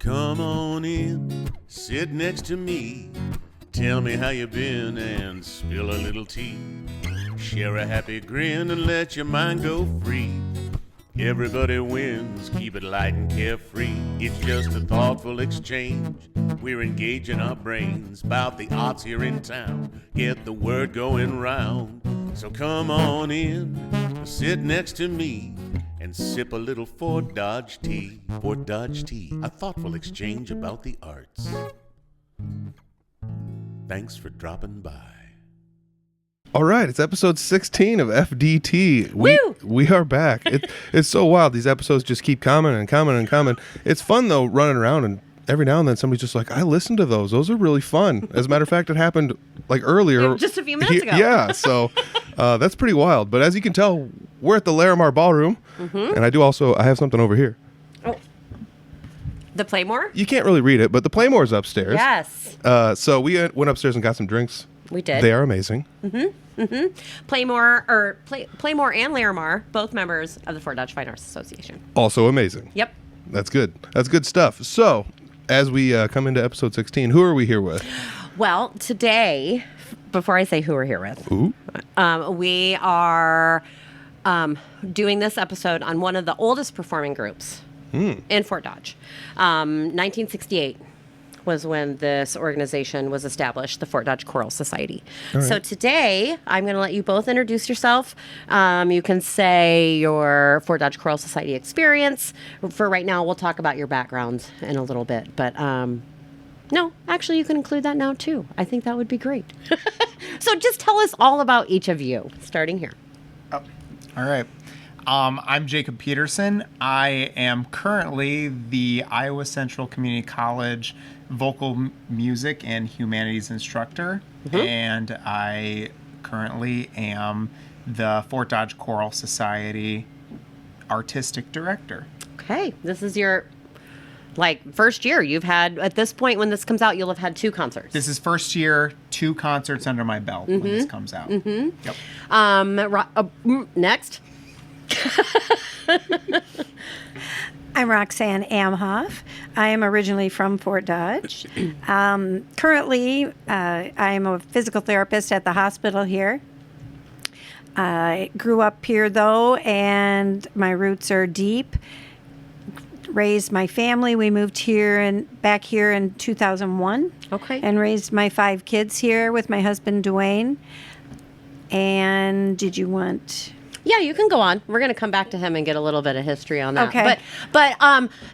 Come on in, sit next to me. Tell me how you been and spill a little tea. Share a happy grin and let your mind go free. Everybody wins, keep it light and carefree. It's just a thoughtful exchange. We're engaging our brains about the arts here in town. Get the word going round. So come on in, sit next to me, and sip a little Fort Dodge tea. Fort Dodge tea, a thoughtful exchange about the arts. Thanks for dropping by. All right, it's episode 16 of FDT. Woo! We are back. It's so wild. These episodes just keep coming and coming and coming. It's fun, though, running around, and every now and then somebody's just like, I listened to those. Those are really fun. As a matter of fact, it happened like earlier. Just a few minutes ago. Yeah, so that's pretty wild. But as you can tell, we're at the Larimar Ballroom, and I have something over here. Oh. The Playmore? You can't really read it, but the Playmore's upstairs. Yes. So we went upstairs and got some drinks. We did. They are amazing. Playmore and Larimar, both members of the Fort Dodge Fine Arts Association. Also amazing. Yep. That's good. That's good stuff. So, as we come into episode 16, who are we here with? Well, today, before I say who we're here with, we are doing this episode on one of the oldest performing groups in Fort Dodge. 1968 was when this organization was established, the Fort Dodge Choral Society. Right. So today, I'm going to let you both introduce yourself. You can say your Fort Dodge Choral Society experience. For right now, we'll talk about your background in a little bit. But no, actually, you can include that now, too. I think that would be great. So just tell us all about each of you, starting here. Oh, all right. I'm Jacob Pedersen. I am currently the Iowa Central Community College vocal music and humanities instructor, and I currently am the Fort Dodge Choral Society artistic director. Okay, this is your first year. You've had, at this point when this comes out, you'll have had 2 concerts. This is first year, 2 concerts under my belt when this comes out. Yep. Next. I'm Roxanne Amhof. I am originally from Fort Dodge. Currently, I'm a physical therapist at the hospital here. I grew up here, though, and my roots are deep. Raised my family. We moved here and back here in 2001. Okay. And raised my 5 kids here with my husband, Dwayne. And did you want... Yeah, you can go on. We're going to come back to him and get a little bit of history on that. Okay. But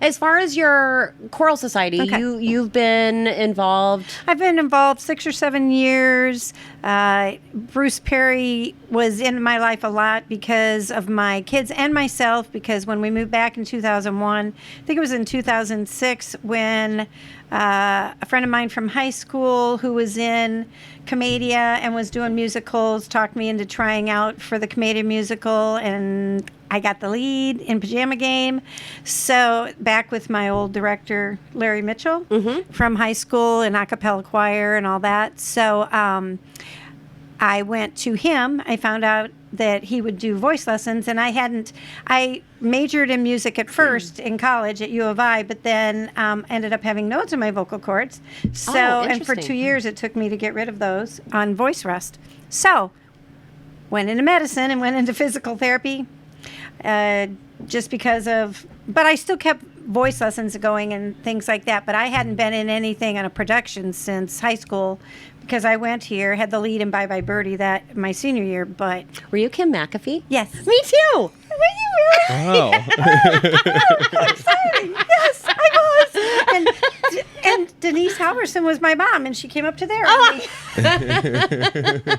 as far as your choral society, Okay. you've been involved. I've been involved 6 or 7 years. Bruce Perry was in my life a lot because of my kids and myself, because when we moved back in 2001, I think it was in 2006, when a friend of mine from high school who was in Commedia and was doing musicals talked me into trying out for the Commedia musical, and I got the lead in Pajama Game. So back with my old director, Larry Mitchell, from high school and a cappella choir and all that. So I went to him. I found out that he would do voice lessons, and I majored in music at first in college at U of I, but then ended up having nodes in my vocal cords. So, and for 2 years it took me to get rid of those on voice rest. So, went into medicine and went into physical therapy, just because of, but I still kept voice lessons going and things like that, but I hadn't been in anything on a production since high school, because I went here, had the lead in Bye Bye Birdie that my senior year, but... Were you Kim McAfee? Yes. Me too. Were you really? Wow. Exciting. Yes, I was. And Denise Halverson was my mom, and she came up to there.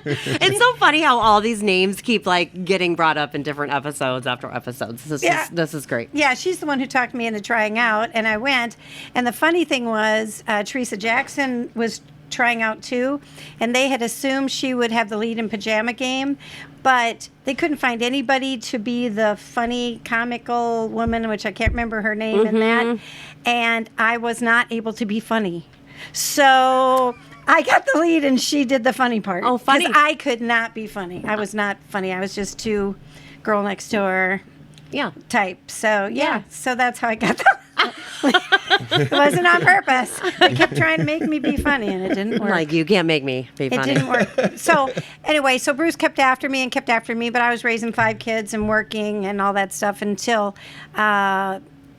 It's so funny how all these names keep getting brought up in different episodes after episodes. This is great. Yeah, she's the one who talked me into trying out, and I went. And the funny thing was, Teresa Jackson was trying out too, and they had assumed she would have the lead in Pajama Game, but they couldn't find anybody to be the funny comical woman, which I can't remember her name in that, and I was not able to be funny, so I got the lead and she did the funny part. Oh, funny. Because I could not be funny. I was not funny. I was just too girl next door Yeah. type. So, yeah. So that's how I got that. It wasn't on purpose. They kept trying to make me be funny, and it didn't work. Like, you can't make me be It funny. didn't work. So anyway, so Bruce kept after me, but I was raising 5 kids and working and all that stuff until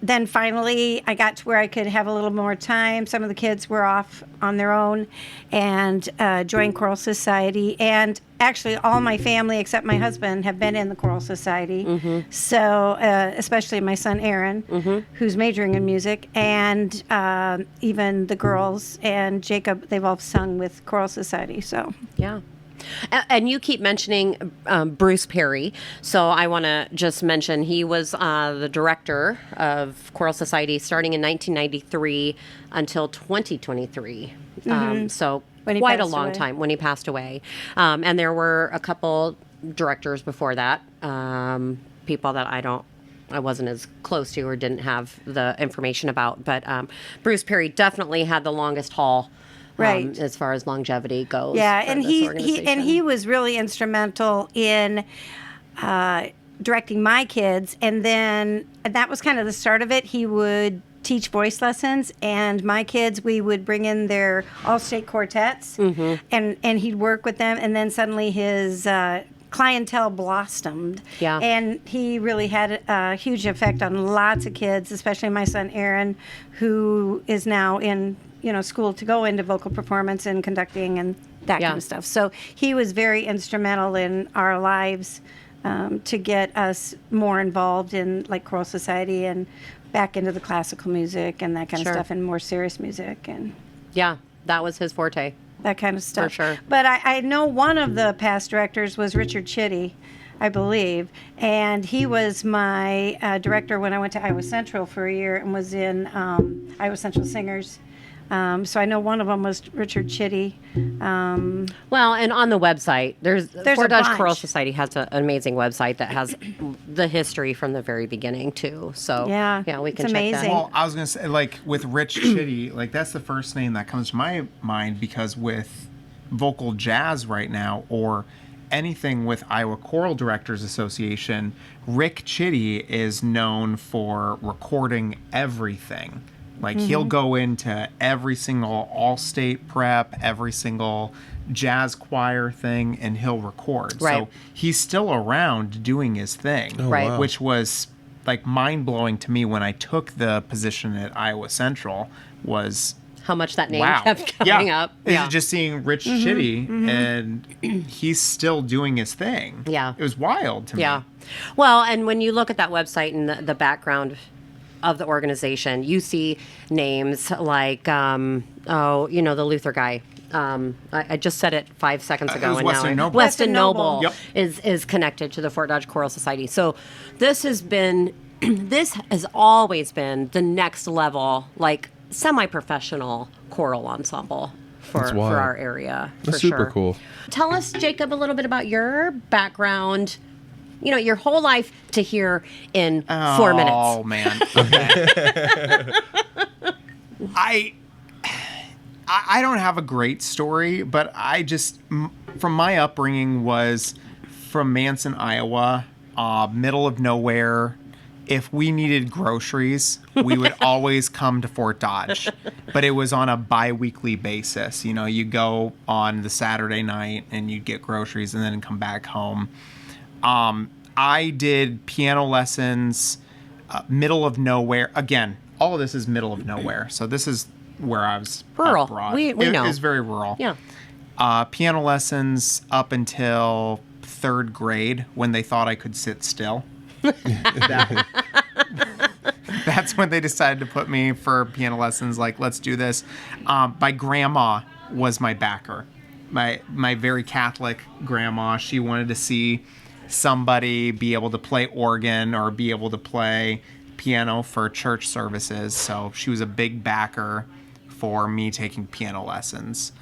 then finally I got to where I could have a little more time. Some of the kids were off on their own and joined Choral Society. And actually all my family except my husband have been in the Choral Society. Mm-hmm. So especially my son Aaron, who's majoring in music, and even the girls and Jacob, they've all sung with Choral Society. So Yeah. And you keep mentioning Bruce Perry, so I want to just mention he was the director of Choral Society starting in 1993 until 2023. So When he quite a passed long away. time when he passed away. And there were a couple directors before that, people that I wasn't as close to or didn't have the information about. But Bruce Perry definitely had the longest haul. Right. As far as longevity goes. yeah, for and this he organization. was really instrumental in directing my kids, and then that was kind of the start of it. He would teach voice lessons, and my kids, we would bring in their all-state quartets, and he'd work with them, and then suddenly his clientele blossomed. Yeah. And he really had a huge effect on lots of kids, especially my son Aaron, who is now in school to go into vocal performance and conducting and that Yeah. kind of stuff. So he was very instrumental in our lives to get us more involved in like Choral Society and back into the classical music and that kind Sure. of stuff, and more serious music and Yeah, that was his forte. that kind of stuff. sure. But I know one of the past directors was Richard Chitty, I believe, and he was my director when I went to Iowa Central for a year and was in Iowa Central Singers. So I know one of them was Richard Chitty. Well, and on the website, there's a Fort Dodge bunch. Choral Society has an amazing website that has the history from the very beginning too. So Yeah, we can it's check amazing. that. Well, I was gonna say, like with Rich Chitty, like that's the first name that comes to my mind, because with vocal jazz right now, or anything with Iowa Choral Directors Association, Rick Chitty is known for recording everything. Like he'll go into every single all-state prep, every single jazz choir thing, and he'll record. Right. So he's still around doing his thing, Right. wow. which was like mind-blowing to me when I took the position at Iowa Central. Was How much that name wow, kept coming up. It's just seeing Rich Chitty, and he's still doing his thing. Yeah. It was wild to me. Yeah. Well, and when you look at that website and the background of the organization, you see names like, the Luther guy. I just said it 5 seconds ago. it was and Weston now Noble. Weston Noble Yep. is connected to the Fort Dodge Choral Society. So this has always been the next level, like semi-professional choral ensemble for That's wild. our area. That's for super sure. cool. Tell us, Jacob, a little bit about your background. Your whole life to hear in 4 minutes. Oh man. Okay. I don't have a great story, but I just from my upbringing was from Manson, Iowa, middle of nowhere. If we needed groceries, we would always come to Fort Dodge, but it was on a bi-weekly basis. You go on the Saturday night and you'd get groceries and then come back home. I did piano lessons, middle of nowhere. Again, all of this is middle of nowhere. So this is where I was Rural. brought. We know. It was very rural. Yeah. Piano lessons up until 3rd grade, when they thought I could sit still. That's when they decided to put me for piano lessons. Like, let's do this. My grandma was my backer. My very Catholic grandma. She wanted to see somebody be able to play organ or be able to play piano for church services. So she was a big backer for me taking piano lessons.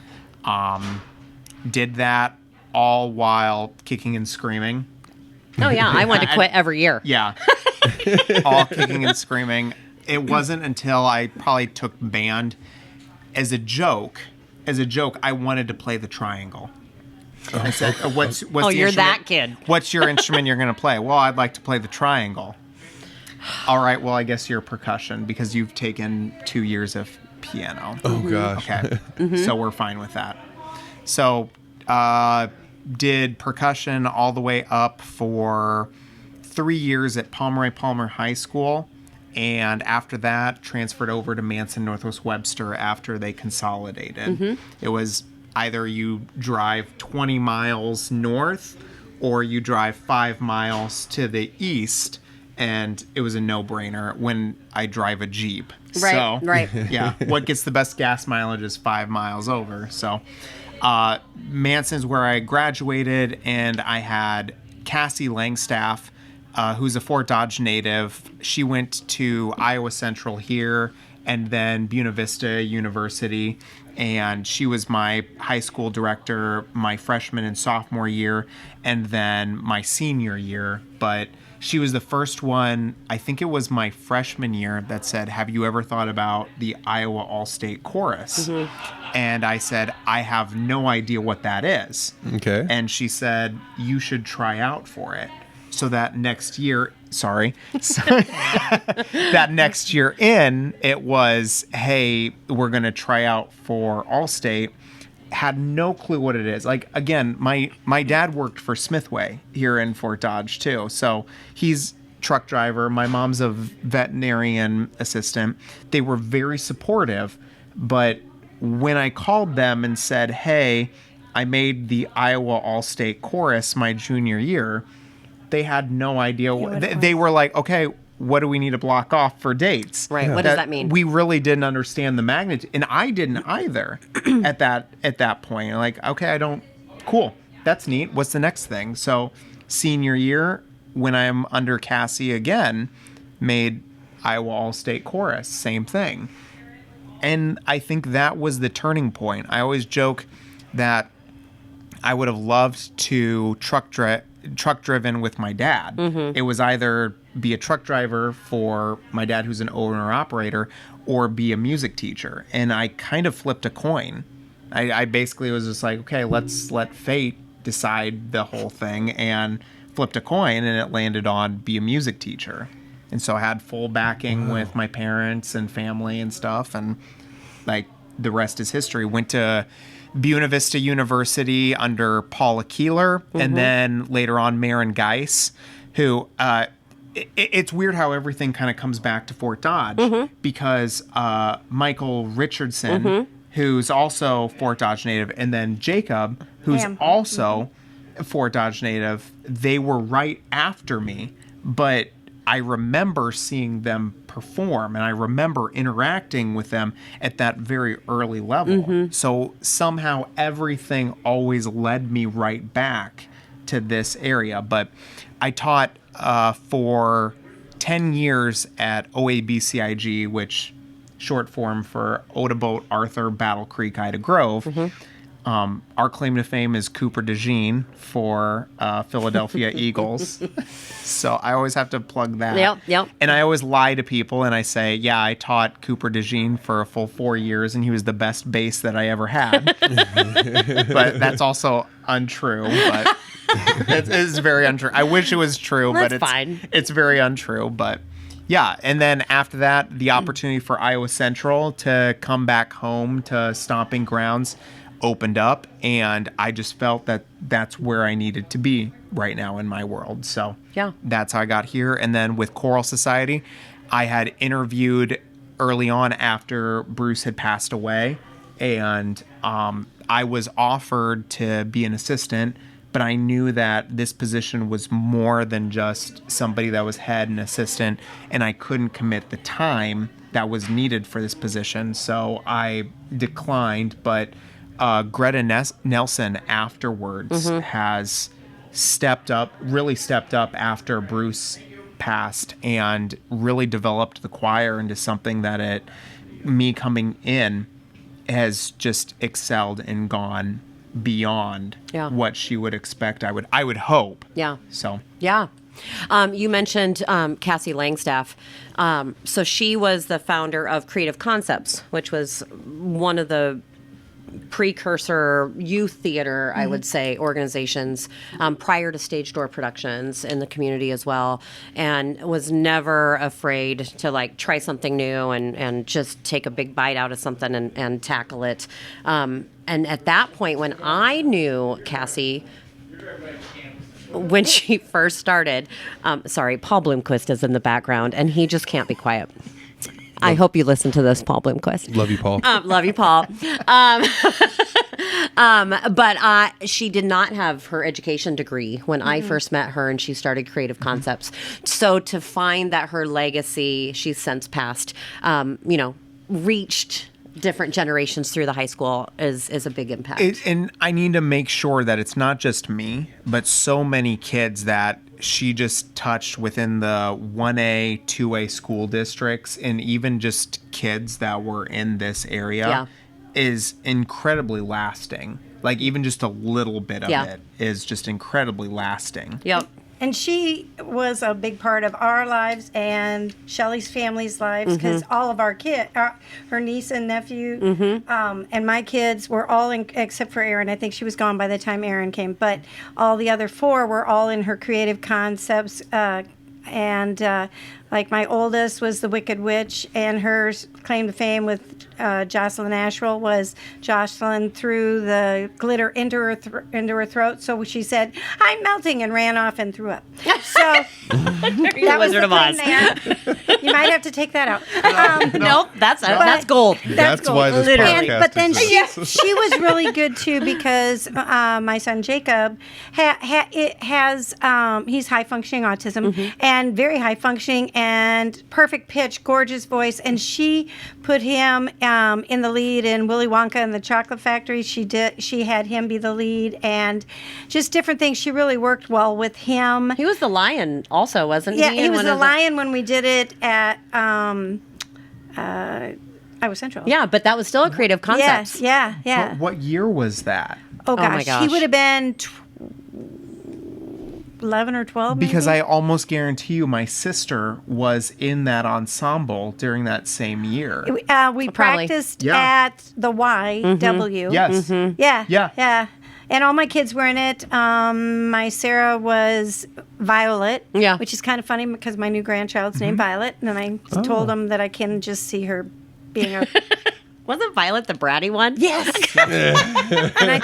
Did that all while kicking and screaming. Oh, yeah. I wanted to quit every year. Yeah. All kicking and screaming. It wasn't until I probably took band as a joke, I wanted to play the triangle. I said, what's the you're instrument? that kid. What's your instrument you're going to play? Well, I'd like to play the triangle. All right, well, I guess you're percussion because you've taken 2 years of piano. Oh, gosh. Okay, so we're fine with that. So, did percussion all the way up for 3 years at Pomeroy Palmer High School. And after that, transferred over to Manson Northwest Webster after they consolidated. It was either you drive 20 miles north or you drive 5 miles to the east. And it was a no-brainer when I drive a Jeep. Right, right. Yeah, what gets the best gas mileage is 5 miles over. So Manson's where I graduated, and I had Cassie Langstaff, who's a Fort Dodge native. She went to Iowa Central here and then Buena Vista University. And she was my high school director my freshman and sophomore year and then my senior year. But she was the first one, I think it was my freshman year, that said, have you ever thought about the Iowa All-State Chorus? And I said, I have no idea what that is. Okay. And she said, you should try out for it. So that next year, that next year in, it was, hey, we're going to try out for Allstate. Had no clue what it is. Like, again, my dad worked for Smithway here in Fort Dodge, too. So he's truck driver. My mom's a veterinarian assistant. They were very supportive. But when I called them and said, hey, I made the Iowa All-State Chorus my junior year, they had no idea. They were like, okay, what do we need to block off for dates? Right. What does that mean? We really didn't understand the magnitude. And I didn't either at that point. Like, okay, cool. That's neat. What's the next thing? So senior year, when I'm under Cassie again, made Iowa All-State Chorus. Same thing. And I think that was the turning point. I always joke that I would have loved to truck driven with my dad. It was either be a truck driver for my dad, who's an owner operator, or be a music teacher. And I kind of flipped a coin. I basically was just like, okay, let's let fate decide the whole thing, and flipped a coin, and it landed on be a music teacher. And so I had full backing with my parents and family and stuff, and like the rest is history. Went to Buena Vista University under Paula Keeler, and then later on Maren Geis, who it's weird how everything kind of comes back to Fort Dodge because Michael Richardson, who's also Fort Dodge native, and then Jacob, who's also Fort Dodge native, they were right after me, but I remember seeing them perform, and I remember interacting with them at that very early level. So somehow everything always led me right back to this area. But I taught for 10 years at OABCIG, which short form for Odabote, Arthur, Battle Creek, Ida Grove. Our claim to fame is Cooper DeJean for Philadelphia Eagles. So I always have to plug that. Yep. And I always lie to people and I say, yeah, I taught Cooper DeJean for a full 4 years and he was the best bass that I ever had. But that's also untrue. But it's very untrue. I wish it was true, but it's very untrue. But yeah, and then after that, the opportunity for Iowa Central to come back home to stomping grounds opened up, and I just felt that that's where I needed to be right now in my world. So yeah, that's how I got here. And then with Choral Society, I had interviewed early on after Bruce had passed away, and I was offered to be an assistant, but I knew that this position was more than just somebody that was head and assistant, and I couldn't commit the time that was needed for this position, so I declined. But Greta Nelson afterwards has really stepped up after Bruce passed, and really developed the choir into something that me coming in has just excelled and gone beyond what she would expect. I would hope. Yeah. So. Yeah. You mentioned Cassie Langstaff. So she was the founder of Creative Concepts, which was one of the precursor youth theater, I would say, organizations prior to stage door productions in the community as well, and was never afraid to like try something new and just take a big bite out of something and tackle it. And at that point, when I knew Cassie, when she first started, sorry, Paul Bloomquist is in the background, and he just can't be quiet. I hope you listen to this, Paul Bloomquist. Love you, Paul. Love you, Paul. But she did not have her education degree when I first met her, and she started Creative Concepts. So to find that her legacy, she's since passed, reached different generations through the high school is a big impact. And I need to make sure that it's not just me, but so many kids that she just touched within the 1A, 2A school districts, and even just kids that were in this area is incredibly lasting. Like even just a little bit of it is just incredibly lasting. Yep. And she was a big part of our lives and Shelly's family's lives because all of our kids, her niece and nephew, and my kids were all in, except for Erin. I think she was gone by the time Erin came. But all the other four were all in her Creative Concepts. Like my oldest was the Wicked Witch, and her claim to fame with Jocelyn Ashwell was Jocelyn threw the glitter into her throat. So she said, "I'm melting," and ran off and threw up. So that was Wizard the of Oz. thing there. You might have to take that out. Nope, that's gold. That's gold. why this Literally. podcast But then exists. she was really good too because my son Jacob he's high functioning autism and very high functioning and perfect pitch, gorgeous voice, and she put him in the lead in Willy Wonka and the Chocolate Factory. She had him be the lead and just different things. She really worked well with him. He was the lion also, wasn't he? Yeah, he in was one the of lion when we did it at Iowa Central. Yeah, but that was still a Creative Concepts. Yes, yeah. What year was that? Oh gosh, my gosh. he would have been 11 or 12. Because maybe? I almost guarantee you my sister was in that ensemble during that same year. We Probably. practiced Yeah. at the YW. Yes. Yeah. And all my kids were in it. My Sarah was Violet. Yeah. Which is kind of funny because my new grandchild's named Violet, and I told them that I can just see her being a. Wasn't Violet the bratty one? Yes. And I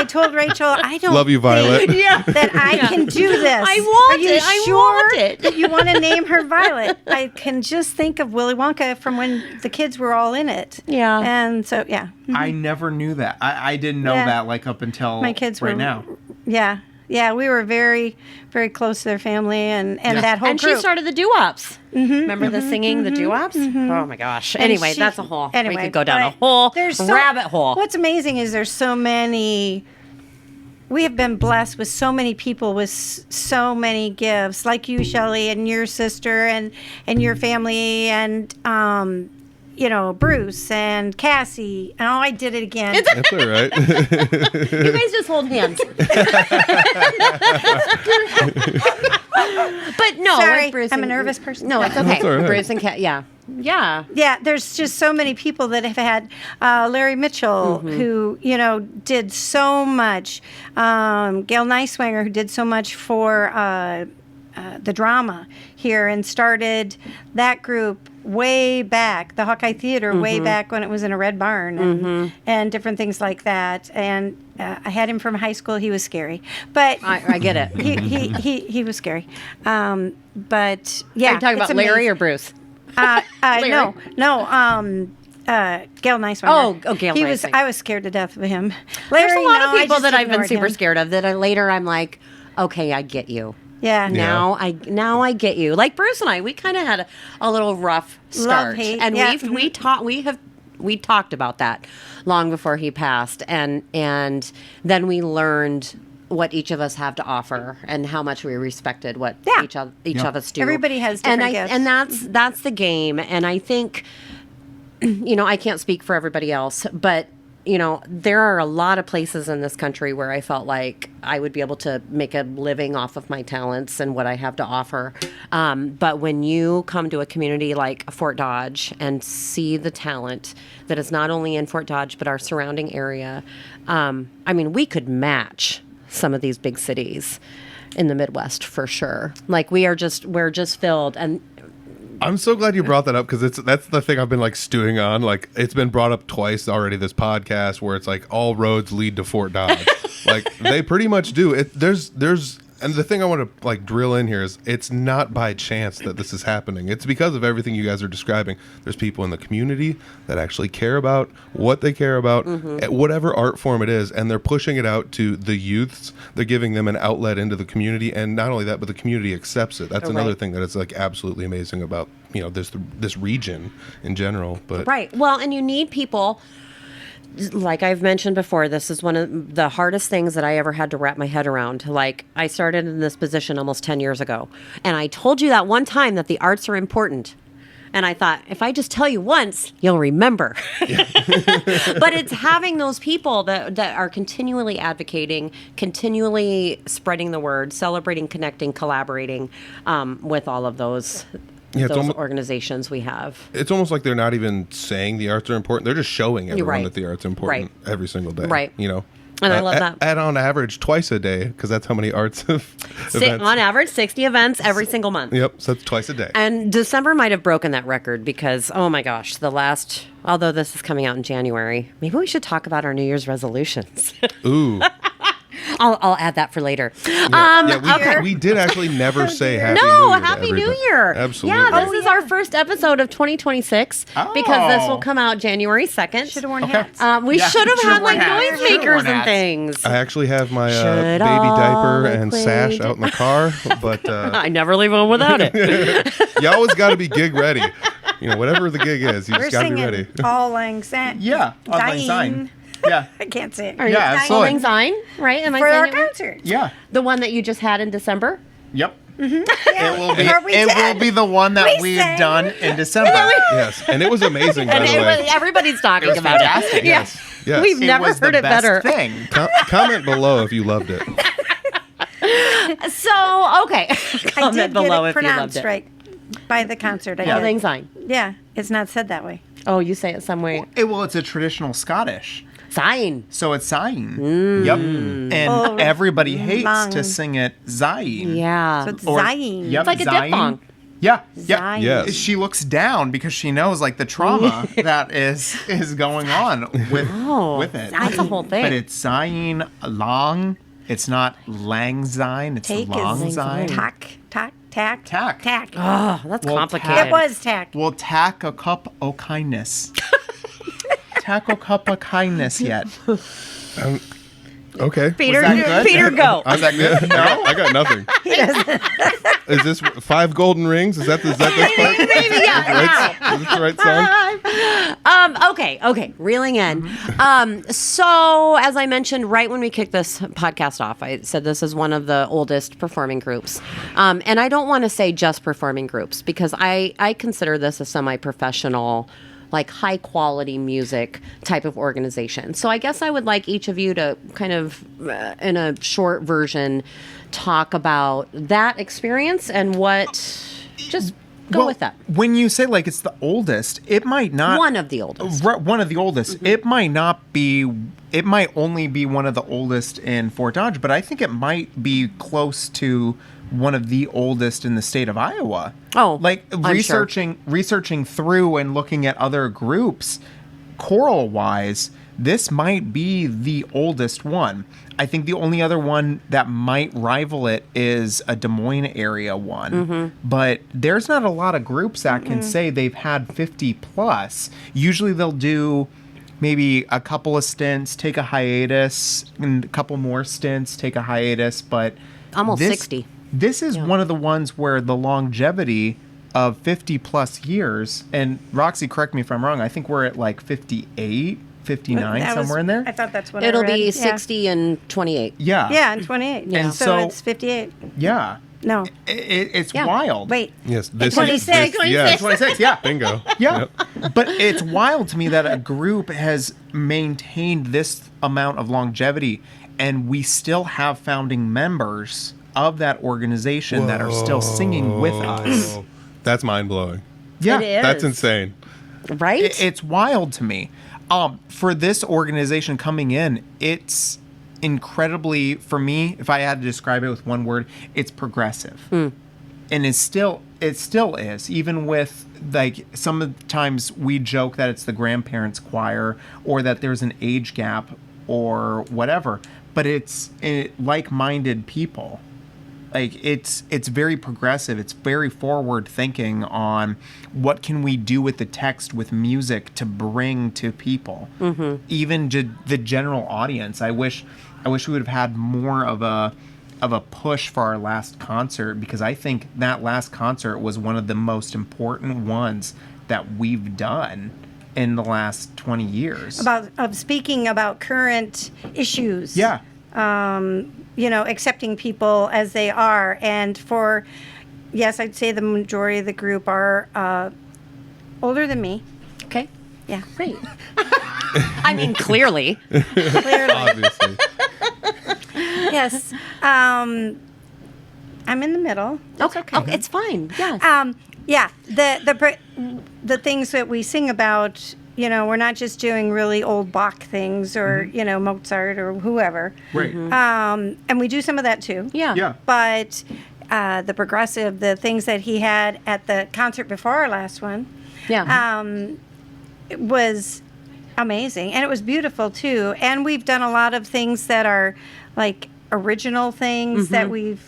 told Rachel, I don't Love you, Violet. think that I can do this. I want Are you it. I sure want it. that you want to name her Violet? I can just think of Willy Wonka from when the kids were all in it. Yeah. And so, yeah. I never knew that. I didn't know Yeah. that like up until My kids right were now. Yeah. Yeah, we were very, very close to their family and that whole And group. she started the doo-wops. Remember the singing, the doo-wops? Oh my gosh. And Anyway, she- that's a whole. We anyway, could go down a but whole there's rabbit hole. What's amazing is there's so many. We have been blessed with so many people with so many gifts, like you, Shelly, and your sister, and your family, and Bruce and Cassie. Oh, I did it again. That's all right. You guys just hold hands. But no, Sorry, with Bruce I'm a and- nervous person. No, it's okay. That's all right. Bruce and Kat, yeah. Yeah, there's just so many people that have had Larry Mitchell, who did so much. Gail Neiswanger, who did so much for the drama here and started that group way back, the Hawkeye Theater, way back when it was in a red barn and different things like that. And I had him from high school. He was scary, but I get it. he was scary. But yeah, Are you talking it's about Larry amazing. or Bruce? No. Gail Neiswanger. Oh, Gail He was. Neiswanger. I was scared to death of him. There's Larry, a lot no, of I people just that I've been ignored super him. scared of that later I'm like, okay, I get you. Yeah. Now I get you. Like Bruce and I, we kind of had a little rough start, hate, and yeah. we talked about that long before he passed, and then we learned what each of us have to offer and how much we respected what Yeah. each of us do. Everybody has different and gifts. and that's the game. And I think I can't speak for everybody else, but there are a lot of places in this country where I felt like I would be able to make a living off of my talents and what I have to offer. But when you come to a community like Fort Dodge and see the talent that is not only in Fort Dodge, but our surrounding area, we could match some of these big cities in the Midwest for sure. Like we're just filled. And I'm so glad you brought that up, because that's the thing I've been like stewing on. Like, it's been brought up twice already this podcast, where it's like all roads lead to Fort Dodge. Like, they pretty much do. And the thing I want to like drill in here is it's not by chance that this is happening. It's because of everything you guys are describing. There's people in the community that actually care about what they care about, at whatever art form it is, and they're pushing it out to the youths. They're giving them an outlet into the community, and not only that, but the community accepts it. That's another thing that is like absolutely amazing about this region in general. But right. Well, and you need people. Like I've mentioned before, this is one of the hardest things that I ever had to wrap my head around. Like, I started in this position almost 10 years ago. And I told you that one time that the arts are important. And I thought, if I just tell you once, you'll remember. But it's having those people that are continually advocating, continually spreading the word, celebrating, connecting, collaborating with all of those organizations we have. It's almost like they're not even saying the arts are important. They're just showing everyone that the arts are important every single day. Right. And I love that. At on average twice a day, because that's how many arts events. On average, 60 events every single month. Yep, so that's twice a day. And December might have broken that record because, oh my gosh, although this is coming out in January, maybe we should talk about our New Year's resolutions. Ooh. I'll add that for later. We did actually never say Happy New Year. Happy New Year. Absolutely. Yeah, this is our first episode of 2026 because this will come out January 2nd. Should have worn hats. We should have had like noisemakers and things. I actually have my baby diaper and sash out in the car, but I never leave home without it. You always got to be gig ready. Whatever the gig is, you just got to be ready. Auld Lang Syne. Yeah, Auld Lang Syne. Yeah. I can't say it. Absolutely. Auld Lang Syne, right? Am I For saying our it right? concert. Yeah. The one that you just had in December? Yep. Yeah. It will be the one that we've done in December. Yes, and it was amazing, by the way. Everybody's talking was about fantastic. it. Yes. Yes. We've never was heard the it better. best thing. Comment below if you loved it. So, okay. I Comment did below get it if you loved pronounced it. right by the concert. Auld Lang Syne. Yeah, it's not said that way. Oh, you say it some way. It's a traditional Scottish. Syne. So it's Zayn. Yep. And everybody hates to sing it Zayn. Yeah. So it's Zayn. Yep, It's like a diphthong. Yeah. Zayn. Yes. She looks down because she knows like the trauma that is going on with it. That's the whole thing. But it's Zayn long. It's not Lang Zayn. It's Take Long is Zayn. tack. Oh, that's Well, complicated. It was tack. We'll tack a cup o' kindness. Tack a cup of kindness yet. Okay. Peter, Was that good? Peter, go. Was that good? I got nothing. Is this 5 golden rings? Is that this part? Maybe, yeah. Is this the right song? Okay. Reeling in. So, as I mentioned, right when we kicked this podcast off, I said this is one of the oldest performing groups. And I don't want to say just performing groups because I consider this a semi-professional, like high quality music type of organization. So I guess I would like each of you to kind of, in a short version, talk about that experience and just go with that. When you say like it's the oldest, it might not. One of the oldest. One of the oldest. Mm-hmm. It might not be. It might only be one of the oldest in Fort Dodge, but I think it might be close to one of the oldest in the state of Iowa. Oh, like I'm researching through and looking at other groups, choral wise, this might be the oldest one. I think the only other one that might rival it is a Des Moines area one. Mm-hmm. But there's not a lot of groups that can say they've had 50 plus. Usually they'll do maybe a couple of stints, take a hiatus, and a couple more stints, take a hiatus, but almost 60. This is one of the ones where the longevity of 50 plus years, and Roxy, correct me if I'm wrong, I think we're at like 58, 59, That was- somewhere in there. I thought that's what It'll I read. be Yeah. 60 and 28. Yeah. Yeah, and 28. Yeah. So, So- it's 58. Yeah. No. It's Yeah. wild. Wait. Yes, this 26. Is, yes, 26, yeah. bingo. Yeah. Yep. But it's wild to me that a group has maintained this amount of longevity and we still have founding members of that organization that are still singing with us. Whoa. That's mind blowing. Yeah. It is. That's insane. Right? It's wild to me. For this organization coming in, it's incredibly, for me, if I had to describe it with one word, it's progressive. And it still is, even with, like, sometimes we joke that it's the grandparents choir or that there's an age gap or whatever, but it's like-minded people. Like, it's very progressive. It's very forward thinking on what can we do with the text, with music to bring to people, even to the general audience. I wish we would have had more of a push for our last concert, because I think that last concert was one of the most important ones that we've done in the last 20 years. Speaking about current issues. Yeah. Accepting people as they are. And yes, I'd say the majority of the group are older than me. Okay. Yeah. Great. I mean, clearly. Clearly. Obviously. Yes. I'm in the middle. It's okay. Oh, it's fine. Yes. Yeah. The things that we sing about, we're not just doing really old Bach things or, Mozart or whoever. Right. And we do some of that too. Yeah. Yeah. But the progressive, the things that he had at the concert before our last one, Yeah. it was amazing. And it was beautiful too. And we've done a lot of things that are like original things that we've,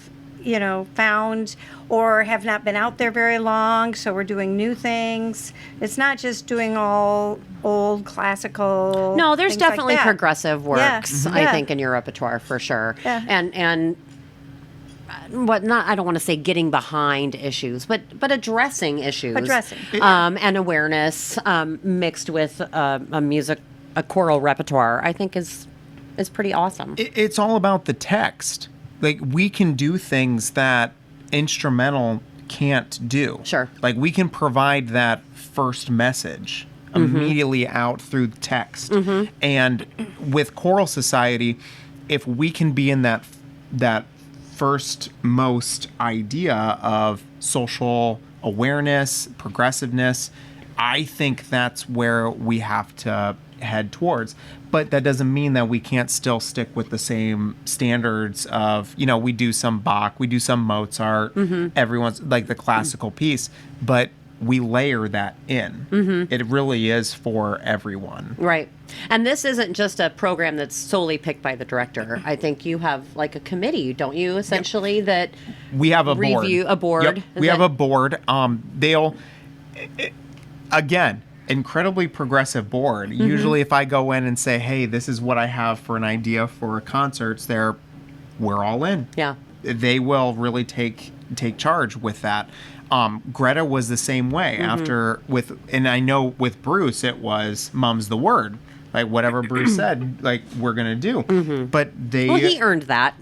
found or have not been out there very long. So we're doing new things. It's not just doing all old classical. No, there's things like definitely that. progressive works, I Yeah. think, in your repertoire for sure. Yeah. And I don't want to say getting behind issues, but addressing issues. Addressing. And awareness mixed with a choral repertoire, I think is pretty awesome. It's all about the text. Like, we can do things that instrumental can't do. Sure. Like, we can provide that first message immediately out through the text. And with Choral Society, if we can be in that first most idea of social awareness, progressiveness, I think that's where we have to head towards. But that doesn't mean that we can't still stick with the same standards of, we do some Bach, we do some Mozart, everyone's like the classical piece, but we layer that in. It really is for everyone. Right. And this isn't just a program that's solely picked by the director. I think you have like a committee, don't you, essentially, that We have a board. review a board. Yep. We have a board. Again, incredibly progressive board. Usually if I go in and say, hey, this is what I have for an idea for concerts, we're all in. Yeah. They will really take charge with that. Greta was the same way and I know with Bruce, it was mum's the word. Like, whatever Bruce said, like, we're going to do. But He earned that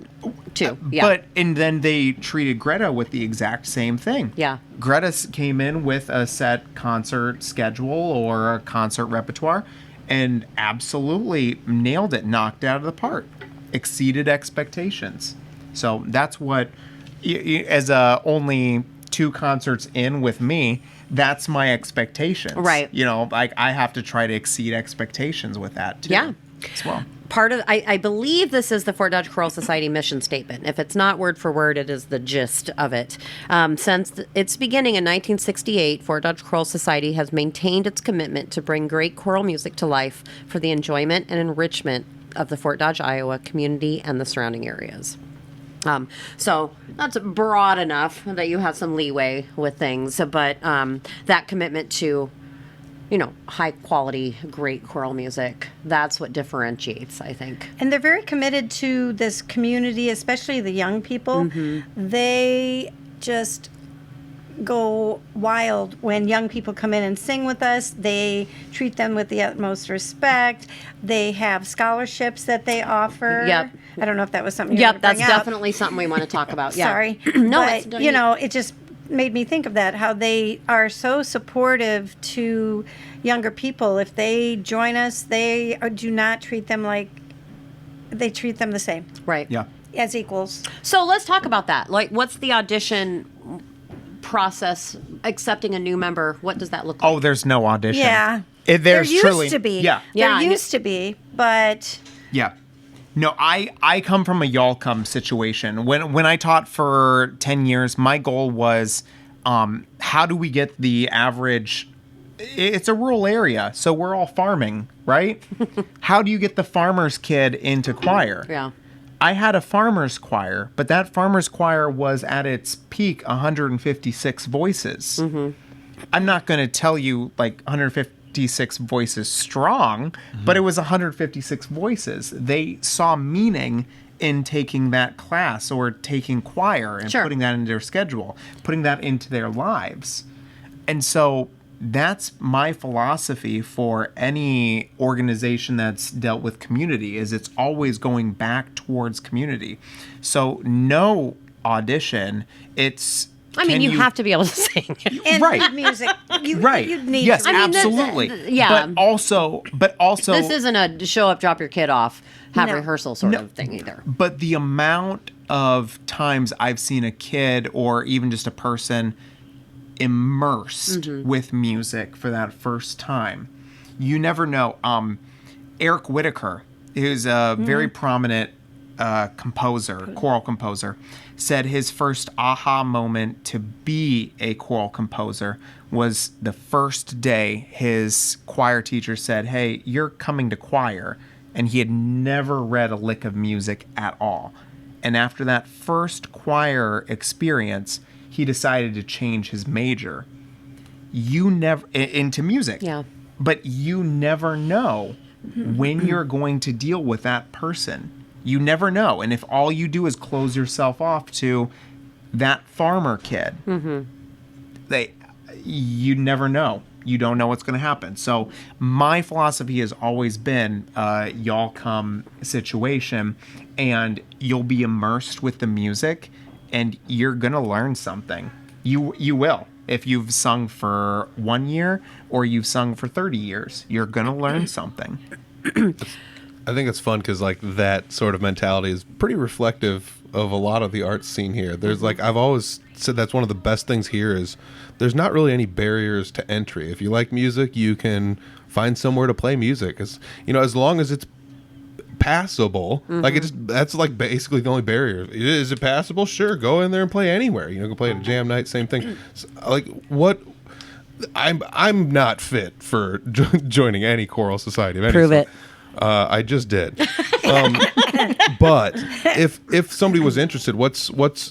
too. Yeah. And then they treated Greta with the exact same thing. Yeah. Greta came in with a set concert schedule or a concert repertoire and absolutely nailed it, knocked it out of the park, exceeded expectations. So that's what, as only 2 concerts in with me, that's my expectations. Right. Like, I have to try to exceed expectations with that too. Yeah. As well. Part of, I believe this is the Fort Dodge Choral Society mission statement. If it's not word for word, it is the gist of it. Since its beginning in 1968, Fort Dodge Choral Society has maintained its commitment to bring great choral music to life for the enjoyment and enrichment of the Fort Dodge, Iowa community and the surrounding areas. So that's broad enough that you have some leeway with things, but that commitment to, high quality, great choral music, that's what differentiates, I think. And they're very committed to this community, especially the young people. They just go wild when young people come in and sing with us. They treat them with the utmost respect. They have scholarships that they offer. Yep. I don't know if that was something you Yep, were that's bring up. definitely something we want to talk about. Yeah. Sorry. No, but, it's you know, it just made me think of that, how they are so supportive to younger people. If they join us, they do not treat them like, they treat them the same, right. Yeah. as equals. So let's talk about that. Like, what's the audition process? Accepting a new member, what does that look like? Oh, there's no audition. Yeah. There's there used truly, to be. Yeah. Yeah, There I used to be, but Yeah. No, I come from a y'all come situation. When I taught for 10 years, my goal was how do we get the average, it's a rural area, so we're all farming, right? How do you get the farmer's kid into choir? Yeah. I had a farmer's choir, but that farmer's choir was at its peak 156 voices. Mm-hmm. I'm not going to tell you like 156 voices strong, but it was 156 voices. They saw meaning in taking that class or taking choir and Sure. putting that into their schedule, putting that into their lives. And so that's my philosophy for any organization that's dealt with community, is it's always going back towards community. So no audition, it's I mean, can you have to be able to sing. and Right. need music. right. You need yes, to. I mean, absolutely. yeah. But also This isn't a show up, drop your kid off, have No. rehearsal sort of thing either. But the amount of times I've seen a kid or even just a person immersed Mm-hmm. with music for that first time, you never know. Eric Whitaker, who's a very prominent composer, choral composer, said his first aha moment to be a choral composer was the first day his choir teacher said, "Hey, you're coming to choir." And he had never read a lick of music at all. And after that first choir experience, he decided to change his major. You never into music. Yeah. But you never know when you're going to deal with that person. You never know. And if all you do is close yourself off to that farmer kid, you never know. You don't know what's going to happen. So my philosophy has always been y'all come situation, and you'll be immersed with the music, and you're going to learn something. You will. If you've sung for 1 year or you've sung for 30 years, you're going to learn something. I think it's fun because like that sort of mentality is pretty reflective of a lot of the arts scene here. There's like, I've always said that's one of the best things here is there's not really any barriers to entry. If you like music, you can find somewhere to play music. As you know, as long as it's passable, like that's like basically the only barrier. Is it passable? Sure, go in there and play anywhere. You know, go play at a jam night, same thing. So, like what? I'm not fit for joining any choral society. Of any Prove sort. it. I just did. But if somebody was interested,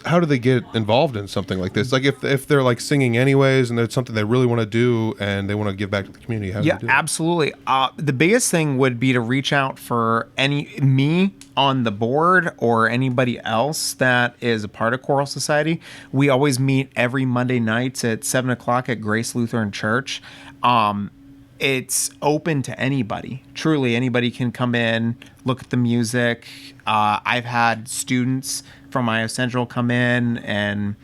how do they get involved in something like this? Like if they're like singing anyways and there's something they really want to do and they want to give back to the community, how do Yeah, they do that? absolutely. The biggest thing would be to reach out for me on the board or anybody else that is a part of Choral Society. We always meet every Monday nights at 7:00 at Grace Lutheran Church. It's open to anybody. Truly, anybody can come in, look at the music. I've had students from Iowa Central come in and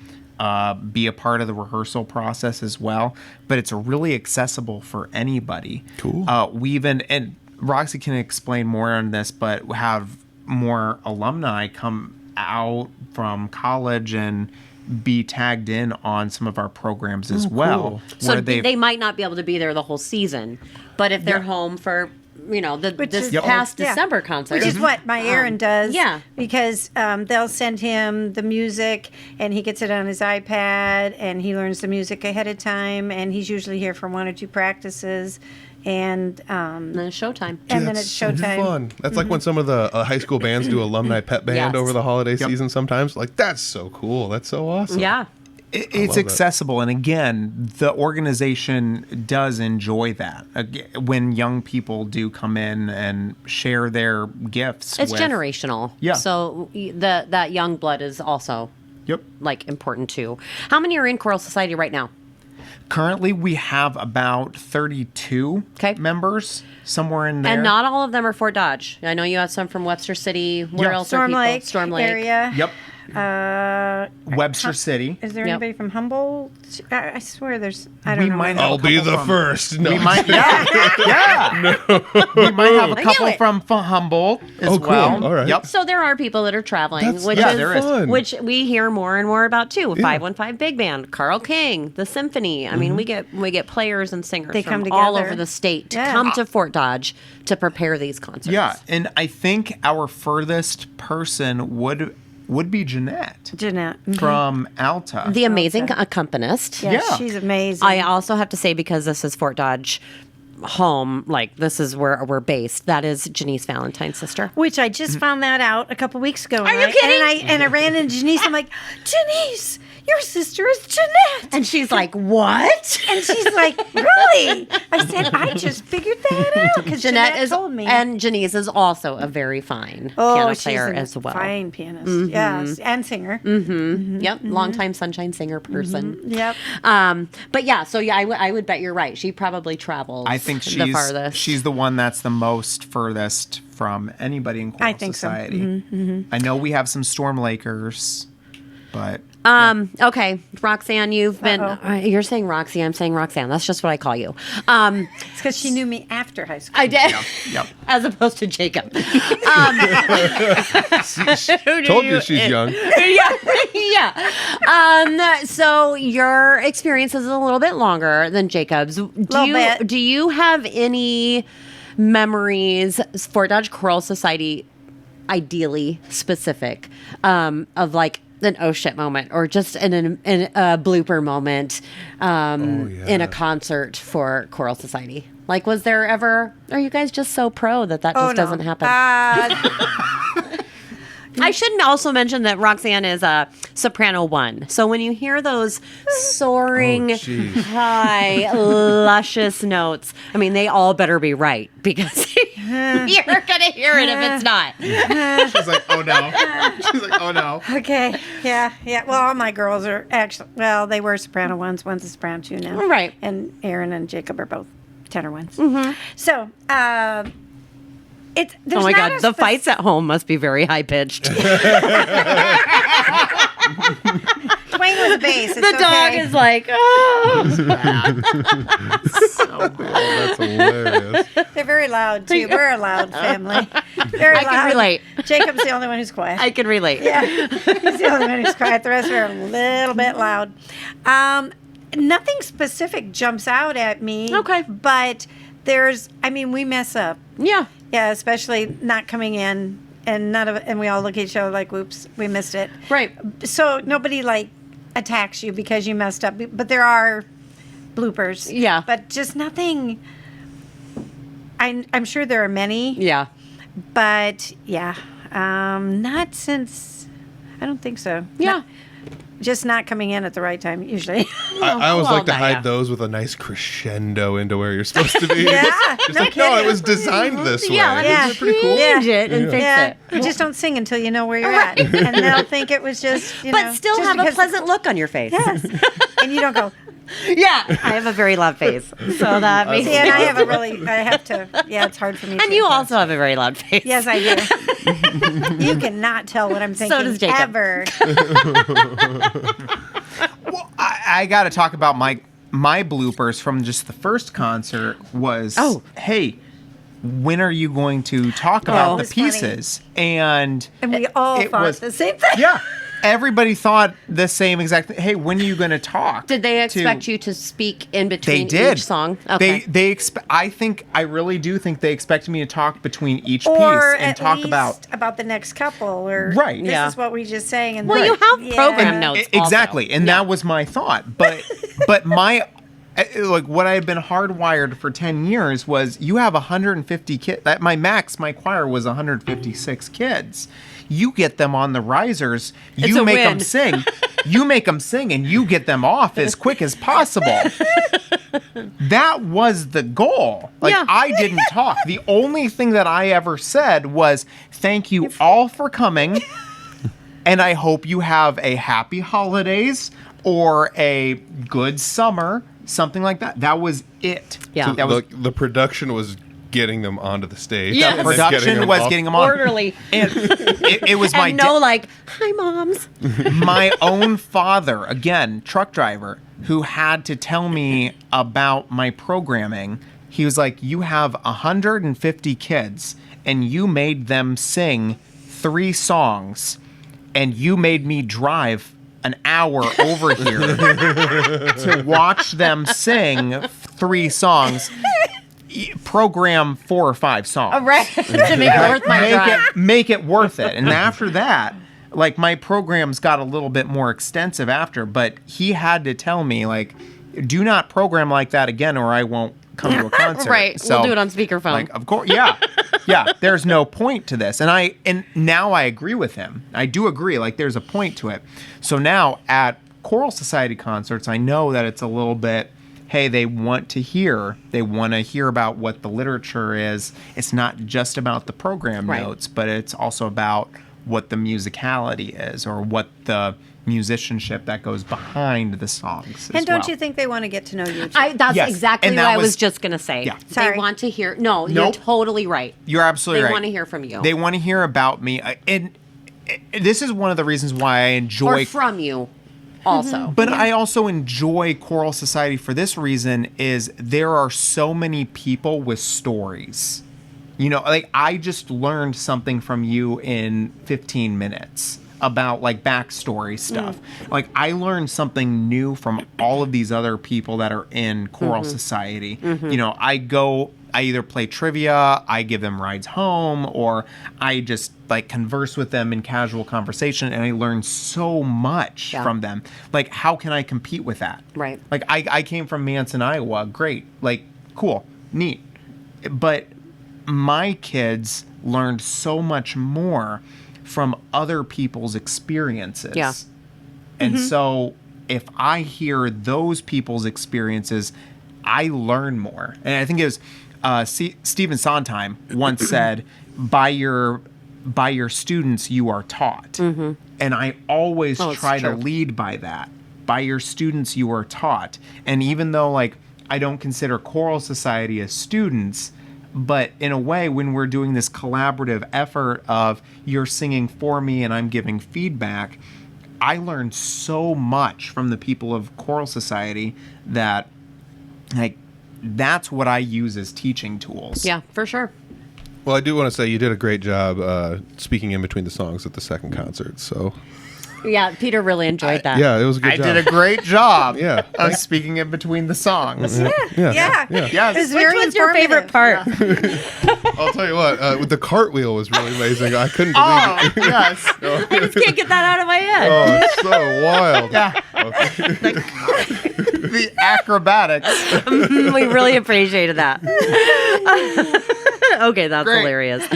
be a part of the rehearsal process as well. But it's really accessible for anybody. Cool. We even, and Roxy can explain more on this, but have more alumni come out from college and be tagged in on some of our programs as well. So where they might not be able to be there the whole season, but if they're home for, this is- past Yeah. December concert. Which is what my Aaron does. yeah. Because they'll send him the music and he gets it on his iPad and he learns the music ahead of time and he's usually here for 1 or 2 practices and And then it's showtime. and then That's it's so showtime. fun. That's like when some of the high school bands do alumni pep band Yes. over the holiday season sometimes. Like, that's so cool. That's so awesome. Yeah. It's love that. accessible, and again, the organization does enjoy that when young people do come in and share their gifts. It's with, generational. Yeah. So that young blood is also Yep. like important too. How many are in Choral Society right now? Currently, we have about 32 Okay. members, somewhere in there. And not all of them are Fort Dodge. I know you have some from Webster City. Where Yeah. else Storm are people? Lake Storm Lake area. Yep. Uh, Webster City. is there Yep. anybody from Humboldt? I swear there's. I don't know. might have I'll a be couple the from- first. No. We might, yeah. We might have a knew couple it. from Humboldt as Oh, cool. well. All right. Yep. So there are people that are traveling, That's- which yeah, is there is. fun. which we hear more and more about too. Yeah. 515 Big Band, Carl King, the Symphony. I mean, we get players and singers They from come all together. over the state to Yeah. come to Fort Dodge to prepare these concerts. Yeah, and I think our furthest person would be Jeanette Jeanette. from Alta. The amazing accompanist. Yeah, Yeah. she's amazing. I also have to say, because this is Fort Dodge home, like this is where we're based, that is Janice Valentine's sister. Which I just found that out a couple weeks ago. Are you kidding? And I ran into Janice. I'm like, Janice, your sister is Jeanette. And she's like, what? And she's like, really? I said, I just figured that out because Jeanette told me. and Janice is also a very fine oh, piano she's player a as well. fine pianist. Yes, and singer. Yep, longtime Sunshine Singer person. Yep. But yeah, so yeah, I would bet you're right. She probably travels. I think the farthest. she's the one that's the most furthest from anybody in Choral I think so. Society. I know we have some Storm Lakers, but Okay, Roxanne, you've been. You're saying Roxy. I'm saying Roxanne. That's just what I call you. It's because she knew me after high school. I did, yep. as opposed to Jacob. Told you she's young. yeah. So your experience is a little bit longer than Jacob's. Bit. Do you have any memories, Fort Dodge Choral Society, ideally specific, of like an oh shit moment or just a blooper moment in a concert for Choral Society? Like, was there ever? Are you guys just so pro that just no. doesn't happen? I shouldn't also mention that Roxanne is a soprano 1. So when you hear those soaring, Oh, geez. high, luscious notes, I mean, they all better be right because you're going to hear it if it's not. She's like, oh no. She's like, oh no. Okay. Yeah. Well, all my girls are actually, they were soprano 1s. One's a soprano 2 now. Right. And Aaron and Jacob are both tenor 1s. So, there's Oh my not God, a the fights at home must be very high pitched. Dwayne was a bass. It's The dog okay. is like, oh. That's hilarious. They're very loud, too. We're a loud family. Very I loud. can relate. Jacob's the only one who's quiet. I can relate. Yeah, he's the only one who's quiet. The rest are a little bit loud. Nothing specific jumps out at me. Okay. But we mess up. Yeah. Yeah, especially not coming in, and we all look at each other like, "Whoops, we missed it." Right. So nobody attacks you because you messed up, but there are bloopers. Yeah. But just nothing. I'm sure there are many. Yeah. But yeah, not since. I don't think so. Yeah. Just not coming in at the right time usually. I always well, like to hide yeah. those with a nice crescendo into where you're supposed to be. Yeah, It's no like, no, it kidding. was designed this way. Yeah, Yeah. Isn't it pretty cool? Change it and fix yeah, it. you just don't sing until you know where you're at, and they'll think it was just. But still just have a because- pleasant look on your face. Yes, and you don't go. Yeah. I have a very loud face. So that makes See, and I have to. Yeah, it's hard for me. And to you also have a very loud face. Yes, I do. You cannot tell what I'm thinking. So does Jacob. Ever. Well, I got to talk about my bloopers from just the first concert was, hey, when are you going to talk about the was funny. pieces? And And we all it thought was- the same thing. yeah, everybody thought the same exact thing. Hey, when are you going to talk? Did they expect you to speak in They between did. each song? Okay. I really do think they expected me to talk between each Or piece and at talk least about the next couple, or Right. This Yeah. is what we just sang. And Well, you have Yeah. program notes. Exactly, also. and Yeah. that was my thought. But my what I had been hardwired for 10 years was you have 150 kids. My choir was 156 kids. You get them on the risers. It's You a make win. them sing. You make them sing, and you get them off as quick as possible. That was the goal. Yeah. I didn't talk. The only thing that I ever said was, "Thank you all for coming." And I hope you have a happy holidays or a good summer, something like that. That was it. Yeah. So that was The production was getting them onto the stage. Yes. and then production was getting them on. Orderly. And it was my And no, like, hi, moms. my own father, again, truck driver, who had to tell me about my programming. He was like, you have 150 kids and you made them sing 3 songs and you made me drive an hour over here to watch them sing 3 songs. Program 4 or 5 songs. Right. To make it worth my drive. Make it worth it. And after that, like, my programs got a little bit more extensive after, but he had to tell me, like, do not program like that again or I won't come to a concert. Right. So, we'll do it on speakerphone. like, of course, yeah. Yeah, there's no point to this. And now I agree with him. I do agree, like, there's a point to it. So now at Choral Society concerts, I know that it's a little bit, hey, they want to hear about what the literature is. It's not just about the program Right. notes, but it's also about what the musicality is or what the musicianship that goes behind the songs. And don't you think they want to get to know you? Too? That's Yes, exactly and what that I was was- just going to say. Yeah. They Sorry. want to hear. No, you're Nope. totally right. You're absolutely They right. want to hear from you. They want to hear about me. And this is one of the reasons why I enjoy or from you also. But I also enjoy Choral Society for this reason is there are so many people with stories. You know, like, I just learned something from you in 15 minutes about, like, backstory stuff. Like, I learned something new from all of these other people that are in Choral Society. You know, I either play trivia, I give them rides home, or I just, like, converse with them in casual conversation, and I learn so much Yeah. from them. Like, how can I compete with that? Right. Like, I came from Manson, Iowa. Great. Like, cool. Neat. But my kids learned so much more from other people's experiences. Yeah. And so if I hear those people's experiences, I learn more. And I think it was Stephen Sondheim once said, by your students you are taught. And I always Oh, it's try to true. lead by that. By your students you are taught. And even though, like, I don't consider Choral Society as students, but in a way, when we're doing this collaborative effort of you're singing for me and I'm giving feedback, I learned so much from the people of Choral Society that, like, that's what I use as teaching tools. Yeah, for sure. Well, I do want to say you did a great job speaking in between the songs at the second concert. So Yeah, Peter really enjoyed that. yeah, it was a good I job. did a great job Yeah. of speaking in between the songs. Yeah. Yeah. Yes. It was Which very was your favorite informative. part? I'll tell you what. With the cartwheel was really amazing. I couldn't believe Oh, yes. I just can't get that out of my head. Oh, it's so wild. Yeah. The acrobatics. We really appreciated that. Okay, that's Great. hilarious.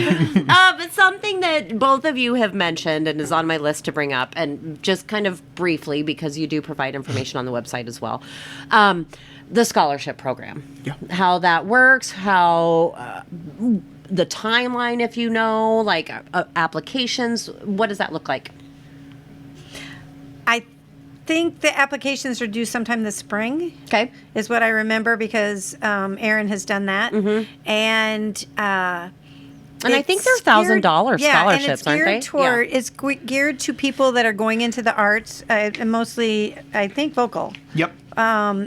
But something that both of you have mentioned and is on my list to bring up, and just kind of briefly, because you do provide information on the website as well, the scholarship program. Yeah. How that works, how the timeline, if you know, like applications, what does that look like? I think the applications are due sometime this spring. Okay. Is what I remember because Aaron has done that, and I think they're it's geared- $1,000 yeah, scholarships, and it's aren't geared they? Toward, Yeah. It's geared to people that are going into the arts, and mostly, I think, vocal. Yep.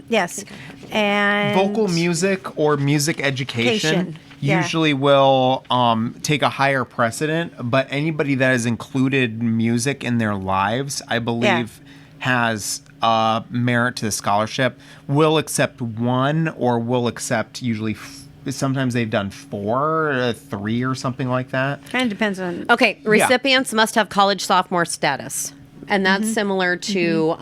Yes, and Vocal music or music education Education, yeah. usually will take a higher precedent, but anybody that has included music in their lives, I believe, has merit to the scholarship. Will accept one or will accept usually sometimes they've done 4, 3 or something like that. Kind of depends on. Okay, recipients must have college sophomore status. And that's similar to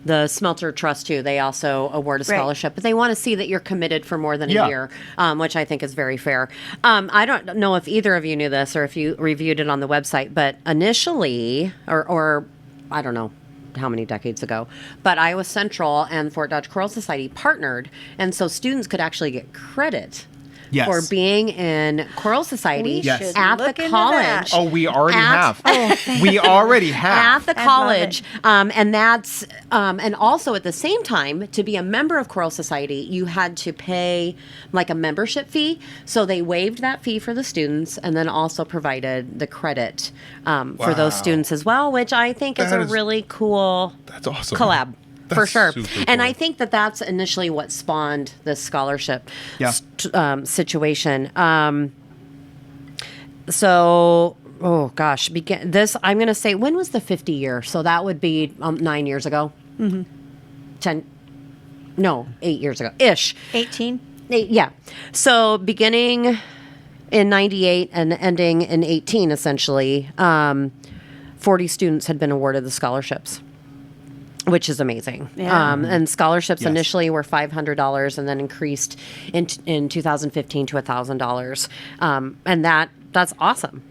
the Smelter Trust, too. They also award a Right. scholarship, but they want to see that you're committed for more than Yeah. a year, which I think is very fair. I don't know if either of you knew this or if you reviewed it on the website, but initially, or I don't know how many decades ago, but Iowa Central and Fort Dodge Choral Society partnered, and so students could actually get credit Yes. for being in Choral Society We Yes. should at look the into college. that. Oh, we already have. thank We already have. At the I love college, it. and that's and also at the same time, to be a member of Choral Society, you had to pay like a membership fee. So they waived that fee for the students, and then also provided the credit for those Wow. students as well, which I think is That a is- really cool That's awesome. collab. For That's sure. super And cool. I think that that's initially what spawned this scholarship Yeah. situation. So, oh gosh, I'm going to say, when was the 50 year? So that would be 9 years ago. 8 years ago ish. 18. Yeah. So beginning in 98 and ending in 18, essentially, 40 students had been awarded the scholarships, which is amazing. Yeah. And scholarships Yes. initially were $500 and then increased in 2015 to $1,000. And that's awesome.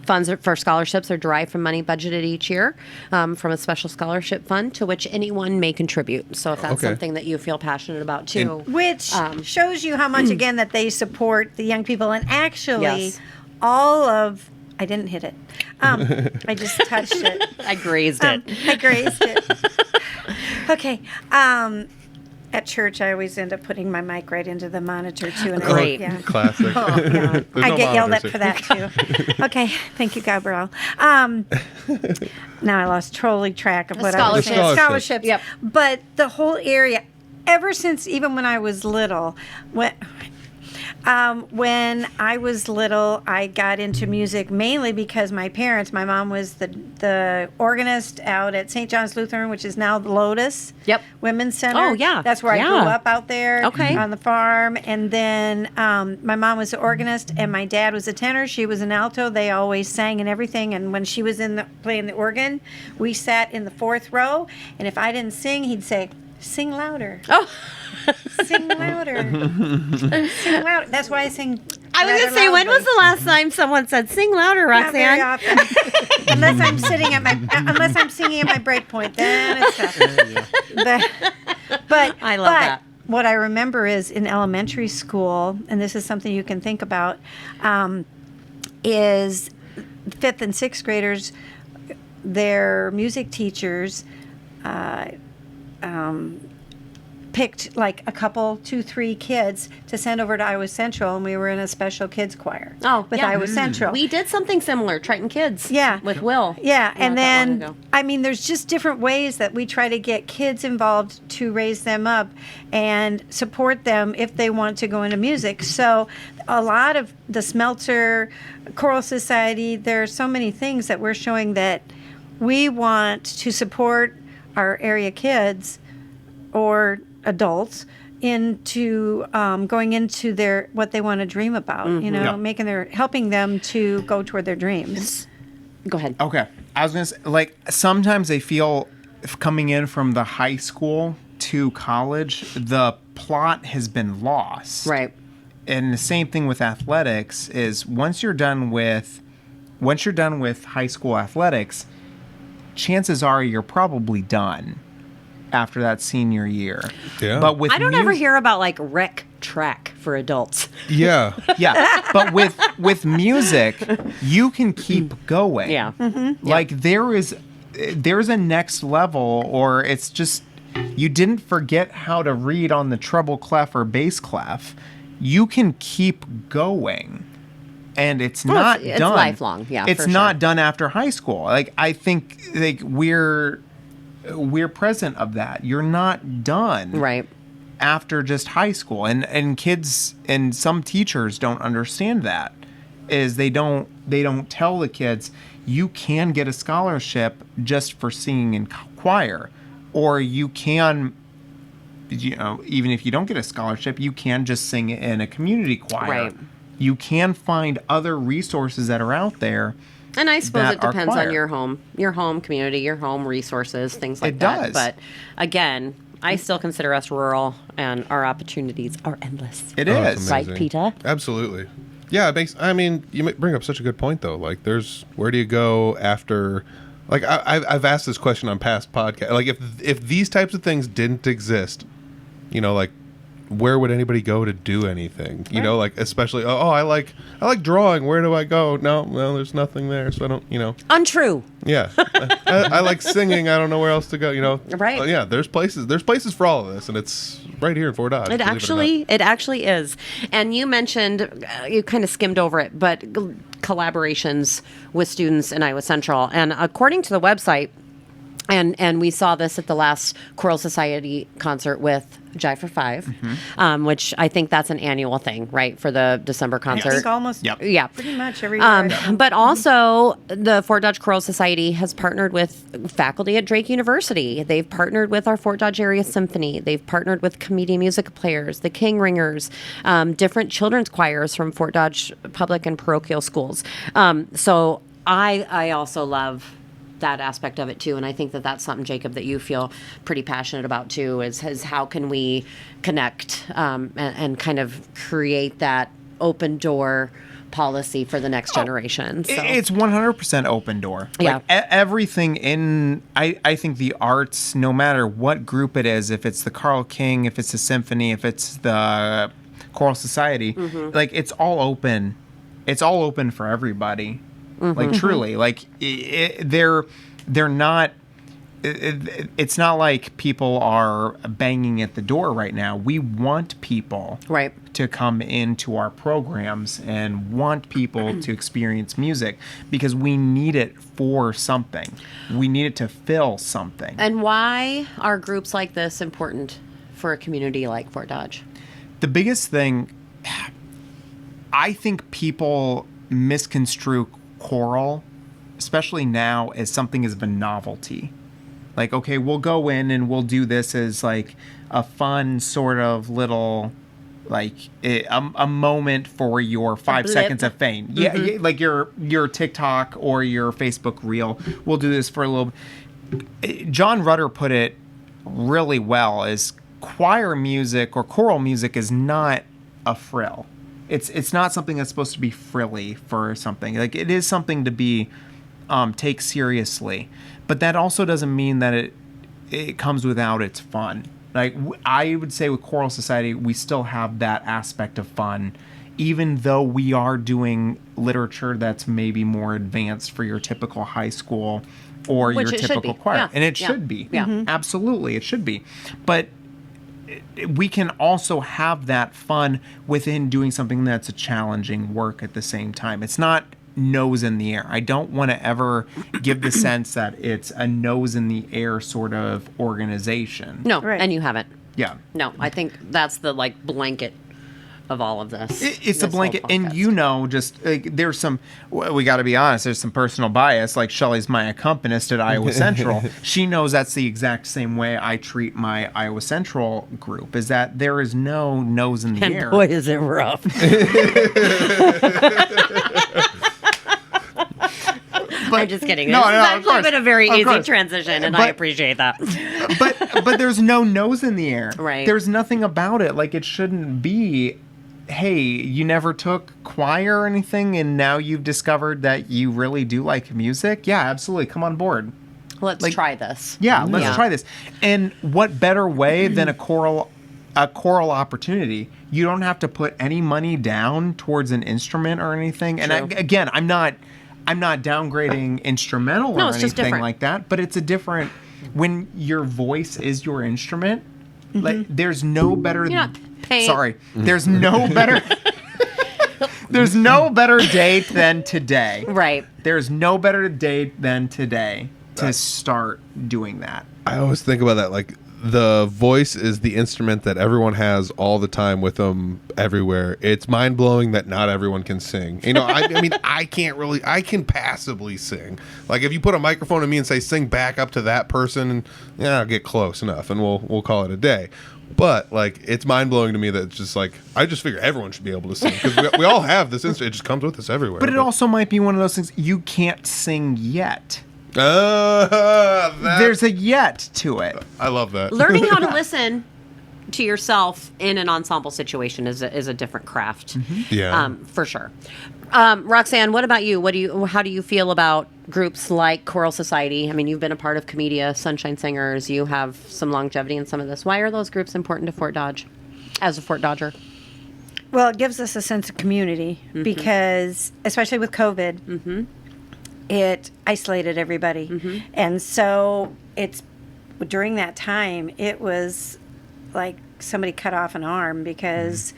Funds for scholarships are derived from money budgeted each year from a special scholarship fund to which anyone may contribute. So if that's Okay. something that you feel passionate about too. Which shows you how much, again, that they support the young people. And actually, Yes. I didn't hit it. I just touched it. I grazed it. I grazed it. Okay. At church, I always end up putting my mic right into the monitor, too. And Great. Yeah. Classic. Oh, God. There's I no get yelled at monitors for that, too. Okay. Thank you, Gabrielle. Now I lost totally track of what I was saying. Scholarships. Scholarships. Yep. But the whole area, ever since even when I was little, when I was little, I got into music mainly because my mom was the organist out at St. John's Lutheran, which is now the Lotus Yep. Women's Center. Oh, yeah. That's where I Yeah. grew up out there Okay. on the farm. And then my mom was the organist and my dad was a tenor. She was an alto. They always sang and everything. And when she was playing the organ, we sat in the fourth row. And if I didn't sing, he'd say, "Sing louder. Oh, Sing louder. Sing louder." That's why I sing. I was going rather to say, when was loudly. the last time someone said, "Sing louder, Not very Roxanne"? often. unless I'm singing at my break point, then it's tough. But I love that. What I remember is in elementary school, and this is something you can think about, is 5th and 6th graders, their music teachers picked like a couple, 2, 3 kids to send over to Iowa Central, and we were in a special kids choir with yeah. Iowa Central. We did something similar, Triton Kids. Yeah. With Will. Yeah, Not and that long then, ago. I mean, there's just different ways that we try to get kids involved to raise them up and support them if they want to go into music. So a lot of the Smelter, Choral Society, there are so many things that we're showing that we want to support our area kids or adults into going into what they want to dream about, you know, Yeah. helping them to go toward their dreams. Go ahead. Okay. I was going to say, like, sometimes I feel coming in from the high school to college, the plot has been lost. Right. And the same thing with athletics is once you're done with high school athletics, chances are you're probably done after that senior year. Yeah. But with I don't ever hear about like rec track for adults. Yeah. Yeah, but with music, you can keep going. Yeah. Like there's a next level, or it's just you didn't forget how to read on the treble clef or bass clef. You can keep going, and it's not it's done. lifelong, yeah, it's for not sure. done after high school. Like I think like we're present of that. You're not done Right. after just high school, and kids and some teachers don't understand that is they don't tell the kids you can get a scholarship just for singing in choir, or you can, you know, even if you don't get a scholarship, you can just sing in a community choir. Right. You can find other resources that are out there. And I suppose that it are depends choir. on your home community, your home resources, things like It that. does. But again, I still consider us rural, and our opportunities are endless. It Oh, it's is. Right, amazing. Peter? Absolutely. Yeah, it makes. I mean, you bring up such a good point, though. Like, where do you go after? Like, I've asked this question on past podcasts. Like, if these types of things didn't exist, you know, like where would anybody go to do anything? You know, like especially I like drawing. Where do I go? No, well, there's nothing there, so I don't. You know, Untrue. yeah. I like singing. I don't know where else to go. You know, Right. Yeah, there's places. There's places for all of this, and it's right here in Fort Dodge. It actually is. And you mentioned, you kind of skimmed over it, but collaborations with students in Iowa Central. And according to the website, and we saw this at the last Choral Society concert with Jive for Five, which I think that's an annual thing, right, for the December I concert. think almost Yeah. pretty much every year. But also, the Fort Dodge Choral Society has partnered with faculty at Drake University. They've partnered with our Fort Dodge Area Symphony. They've partnered with community music players, the King Ringers, different children's choirs from Fort Dodge public and parochial schools. So I also love that aspect of it too, and I think that that's something, Jacob, that you feel pretty passionate about too, is how can we connect and kind of create that open door policy for the next generation. So. It's 100% open door. Yeah. Like, everything in, I think the arts, no matter what group it is, if it's the Carl King, if it's the symphony, if it's the Choral Society, like it's all open. It's all open for everybody. Like truly, like they're not. It's not like people are banging at the door right now. We want people to come into our programs and want people to experience music because we need it for something. We need it to fill something. And why are groups like this important for a community like Fort Dodge? The biggest thing, I think people misconstrue choral, especially now, as something as a novelty. Like, okay, we'll go in and we'll do this as like a fun sort of little, like a moment for your 5 seconds of fame. Yeah, like your TikTok or your Facebook reel. We'll do this for a little. John Rutter put it really well: is choir music or choral music is not a frill. It's not something that's supposed to be frilly for something. Like, it is something to be take seriously, but that also doesn't mean that it comes without its fun. Like, I would say with Choral Society, we still have that aspect of fun, even though we are doing literature that's maybe more advanced for your typical high school or Which your it should typical be. choir, Yeah. and it Yeah. should be. Yeah. Absolutely, it should be. But we can also have that fun within doing something that's a challenging work at the same time. It's not nose in the air. I don't want to ever give the sense that it's a nose in the air sort of organization. No, Right. and you haven't. Yeah. No, I think that's the blanket of all of this. It's a this blanket, whole and podcast. just like there's some. We got to be honest. There's some personal bias. Like, Shelly's my accompanist at Iowa Central. She knows that's the exact same way I treat my Iowa Central group. Is that there is no nose in the And air. boy, is it rough. I'm just kidding. No, This no, has of actually course. been a very Of easy course. transition, and I But- appreciate that. but there's no nose in the air. Right. There's nothing about it. Like, it shouldn't be. Hey, you never took choir or anything, and now you've discovered that you really do like music? Yeah, absolutely. Come on board. Let's try this. Yeah, let's try this. And what better way than a choral opportunity? You don't have to put any money down towards an instrument or anything. And again, I'm not downgrading instrumental or it's just anything different. like that, but it's a different when your voice is your instrument. Like, there's no better. You're not paying. Sorry, there's no better. There's no better date than today. Right. There's no better date than today to start doing that. I always think about that. Like, the voice is the instrument that everyone has all the time with them everywhere. It's mind blowing that not everyone can sing. You know, I mean, I can passably sing. Like, if you put a microphone to me and say, sing back up to that person, yeah, I'll get close enough and we'll call it a day. But, like, it's mind blowing to me that it's just like, I just figure everyone should be able to sing because we all have this instrument. It just comes with us everywhere. But it also might be one of those things you can't sing yet. That, There's a yet to it. I love that. Learning how to listen to yourself in an ensemble situation is a different craft. Yeah. For sure. Roxanne, what about you? How do you feel about groups like Choral Society? I mean, you've been a part of Comedia, Sunshine Singers. You have some longevity in some of this. Why are those groups important to Fort Dodge? as a Fort Dodger? Well, it gives us a sense of community because, especially with COVID, it isolated everybody. And so during that time, it was like somebody cut off an arm because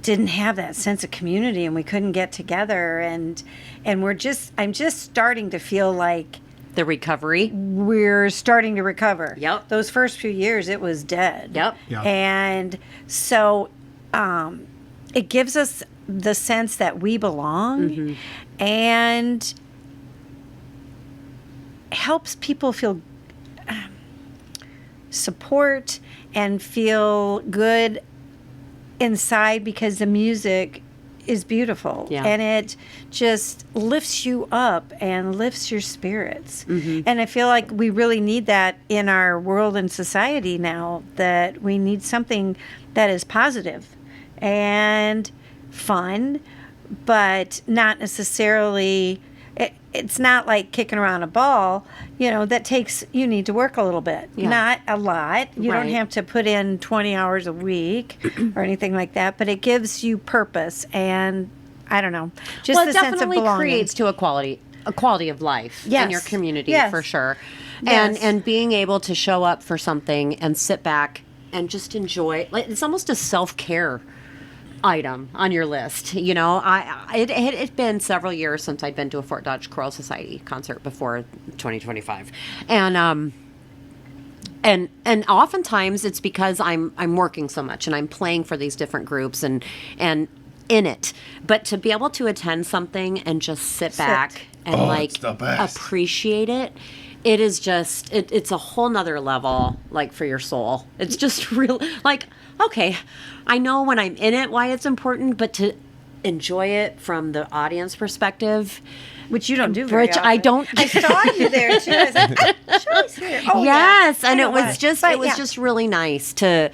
didn't have that sense of community and we couldn't get together. And I'm just starting to feel like The recovery. we're starting to recover. Yep. Those first few years, it was dead. Yep. Yeah. And so it gives us the sense that we belong and helps people feel support and feel good inside because the music is beautiful and it just lifts you up and lifts your spirits. And I feel like we really need that in our world and society now, that we need something that is positive and fun, but not necessarily, it's not like kicking around a ball, you need to work a little bit, not a lot. You don't have to put in 20 hours a week or anything like that, but it gives you purpose and I don't know, just Well, the it sense of definitely belonging. creates to a quality of life in your community for sure. Yes. And being able to show up for something and sit back and just enjoy, like it's almost a self-care item on your list. It's been several years since I'd been to a Fort Dodge Choral Society concert before 2025, and oftentimes it's because I'm working so much and I'm playing for these different groups and in it. But to be able to attend something and just sit back and it's the best. appreciate it. It is just, it's a whole nother level, like, for your soul. It's just real, like, okay, I know when I'm in it why it's important, but to enjoy it from the audience perspective, Which you don't do very which often. I don't. I saw you there too. I was like, Shelly's here. Oh, Yes, yeah. and I it know was why. just, But, it was yeah. just really nice to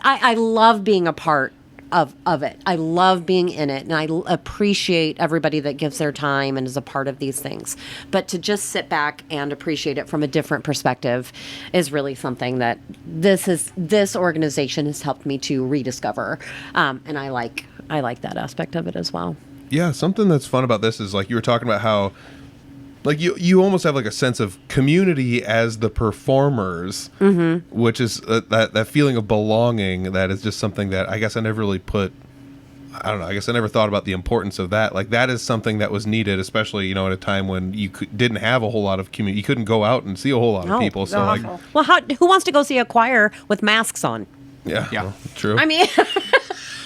I love being a part of it. I love being in it, and I appreciate everybody that gives their time and is a part of these things. But to just sit back and appreciate it from a different perspective is really something that this organization has helped me to rediscover, and I like that aspect of it as well. Yeah, something that's fun about this is like you were talking about how like you almost have like a sense of community as the performers, which is that feeling of belonging. That is just something that I guess I never really I don't know. I guess I never thought about the importance of that. Like that is something that was needed, especially at a time when you didn't have a whole lot of community. You couldn't go out and see a whole lot of people. So like, Well, who wants to go see a choir with masks on? yeah, Yeah. true. I mean,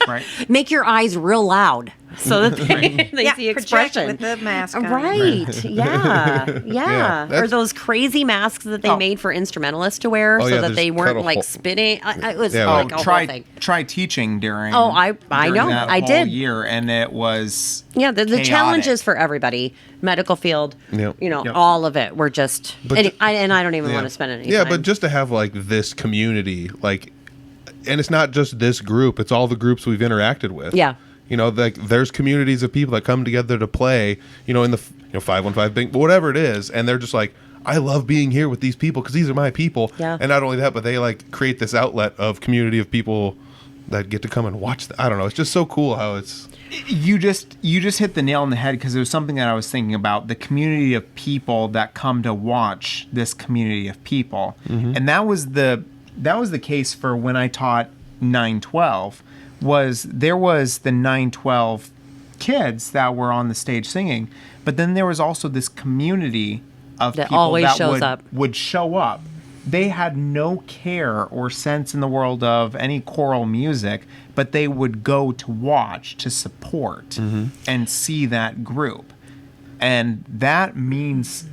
Right. make your eyes real loud so that they see project expression. with the mask on. Right. Yeah. Yeah, Or that's- those crazy masks that they made for instrumentalists to wear so yeah, that there's they cut weren't a like hole- spitting. It was Yeah, like a whole thing. Try teaching during. Oh, I during know. that I whole did. year, and it was Yeah, the chaotic. challenges for everybody, medical field, Yep. all of it. We're just, But and I don't even Yeah. want to spend any Yeah, time. but just to have like this community, like, and it's not just this group; it's all the groups we've interacted with. Yeah. Like there's communities of people that come together to play. In the 515 Bing, whatever it is, and they're just like, I love being here with these people because these are my people. Yeah. And not only that, but they like create this outlet of community of people that get to come and watch. I don't know. It's just so cool how it's. You just hit the nail on the head because there was something that I was thinking about, the community of people that come to watch this community of people. And that was the case for when I taught 912. There was the 912 kids that were on the stage singing, but then there was also this community of That people always that shows up. would show up. They had no care or sense in the world of any choral music, but they would go to watch, to support, and see that group. And that means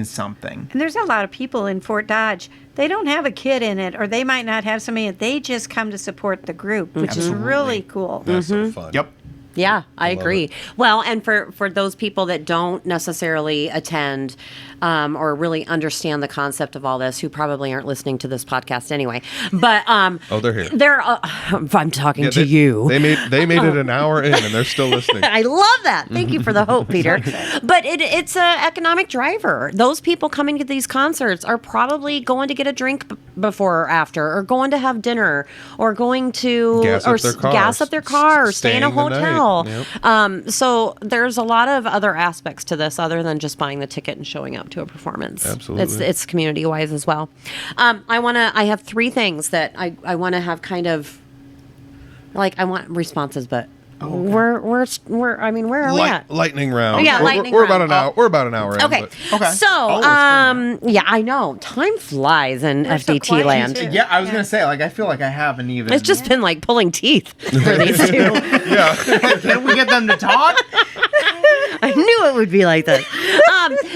something. And there's a lot of people in Fort Dodge. They don't have a kid in it, or they might not have somebody. They just come to support the group, which is really cool. That's so fun. Yep. Yeah, I love agree. it. Well, and for those people that don't necessarily attend or really understand the concept of all this, who probably aren't listening to this podcast anyway, but Oh, they're here. I'm talking to they, you. They made it an hour in, and they're still listening. I love that. Thank you for the hope, Peter. But it's an economic driver. Those people coming to these concerts are probably going to get a drink before or after, or going to have dinner, or going to gas up their car, or stay in a staying the hotel. night. Yep. So there's a lot of other aspects to this other than just buying the ticket and showing up to a performance. Absolutely. It's community wise as well. I have 3 things that I want to have kind of like, I want responses, but where are we at? Lightning round. Yeah, we're, lightning we're about round. an hour. We're about an hour in. Okay. but- So, yeah, I know. Time flies in We're so FDT quiet, land. too. Yeah, I was gonna say, like, I feel like I haven't even. It's just been like pulling teeth for these 2. Can we get them to talk? I knew it would be like this.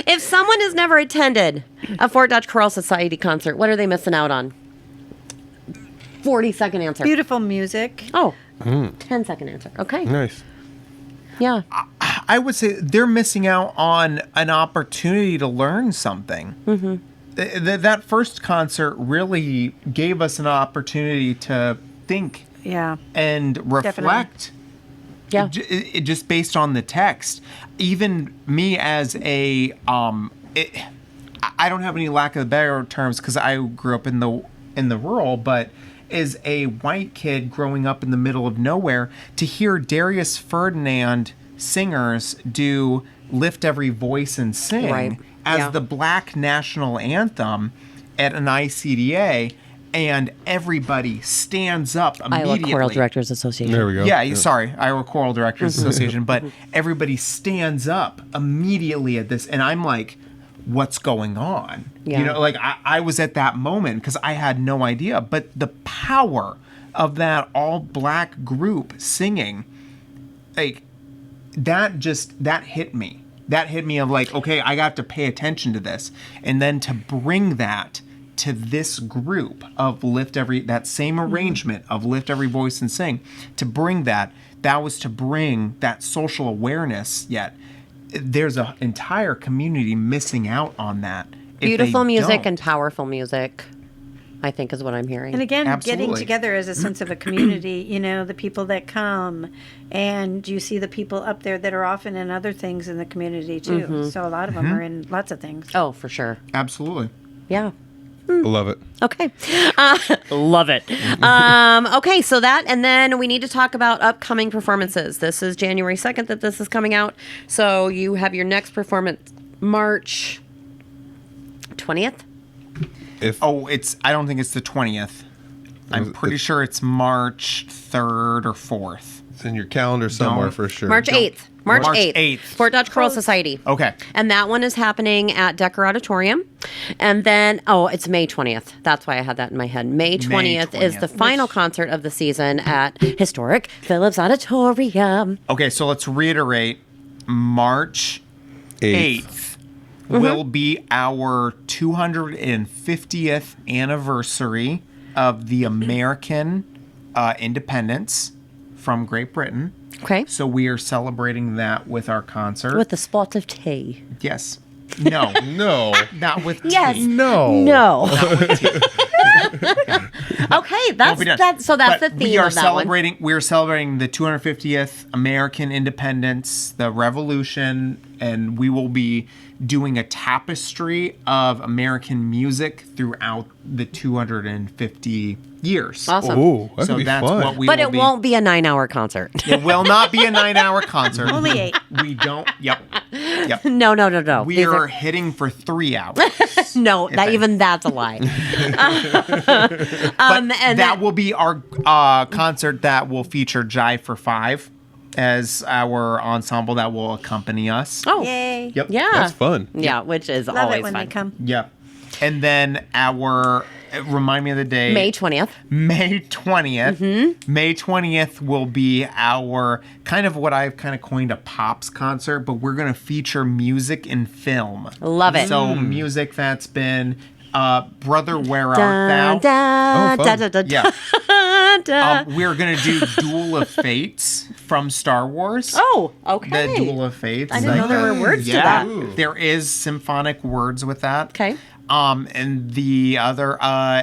If someone has never attended a Fort Dodge Choral Society concert, what are they missing out on? 40-second answer. Beautiful music. Oh, 10-second answer. Okay. Nice. Yeah. I would say they're missing out on an opportunity to learn something. Mm-hmm. That first concert really gave us an opportunity to think Yeah. and reflect. Yeah. Just based on the text. Even me as a, I don't have any lack of better terms because I grew up in the rural, but as a white kid growing up in the middle of nowhere, to hear Darius Ferdinand singers do Lift Every Voice and Sing Right. as Yeah. the Black national anthem at an ICDA, and everybody stands up immediately. Iowa Choral Directors Association. There we go. Yeah, sorry, Iowa Choral Directors Association, but everybody stands up immediately at this, and I'm like, what's going on? Yeah. You know, like I was at that moment because I had no idea, but the power of that all black group singing, like that hit me. That hit me of like, okay, I got to pay attention to this, and then to bring that to this group of that same arrangement of Lift Every Voice and Sing, to bring that was to bring that social awareness. Yet there's an entire community missing out on that. if they Beautiful music don't. and powerful music, I think is what I'm hearing. And again, getting Absolutely. together as a sense of a community, the people that come, and you see the people up there that are often in other things in the community too. So a lot of them are in lots of things. Oh, for sure. Absolutely. Yeah. Love it. Okay. Love it. Okay, so that, and then we need to talk about upcoming performances. This is January 2nd that this is coming out. So you have your next performance March 20th? I don't think it's the 20th. I'm pretty sure it's March 3rd or 4th. It's in your calendar somewhere Don't. for sure. March 8th. March March 8th. 8th. Fort Dodge Choral Society. Okay. And that one is happening at Decker Auditorium. And then, it's May 20th. That's why I had that in my head. May 20th is the final concert of the season at historic Phillips Auditorium. Okay, so let's reiterate. March 8th will be our 250th anniversary of the American independence from Great Britain. Okay. So we are celebrating that with our concert. With a spot of tea. Yes. No. No. Not with Yes. tea. No. No. Not with tea. Okay, Won't be done. that's But the theme we are of that celebrating. We are celebrating the 250th American independence, the Revolution, and we will be doing a tapestry of American music throughout the 250 years. one. Awesome. Ooh, that So could be that's fun. what we. But will it be. won't be a 9-hour concert. It will not be a 9-hour concert. Only 8. We don't. Yep. Yep. No. We These are hitting for 3 hours. no, I- that's a lie. But and that will be our concert that will feature Jive for 5 as our ensemble that will accompany us. Oh, Yay. Yep. yeah. That's fun. Yeah, which is Love always it when fun. they come. Yep. And then remind me of the date. May 20th. May 20th. Mm-hmm. May 20th will be our kind of what I've kind of coined a pops concert, but we're going to feature music and film. Love it. So music that's been Brother Where Art Da, Thou? da, Oh, da, fun. da, da, Yeah. da. We're going to do Duel of Fates from Star Wars. Oh, okay. The Duel of Fates. I didn't know there were words to that. There is symphonic words with that. Okay. And the other,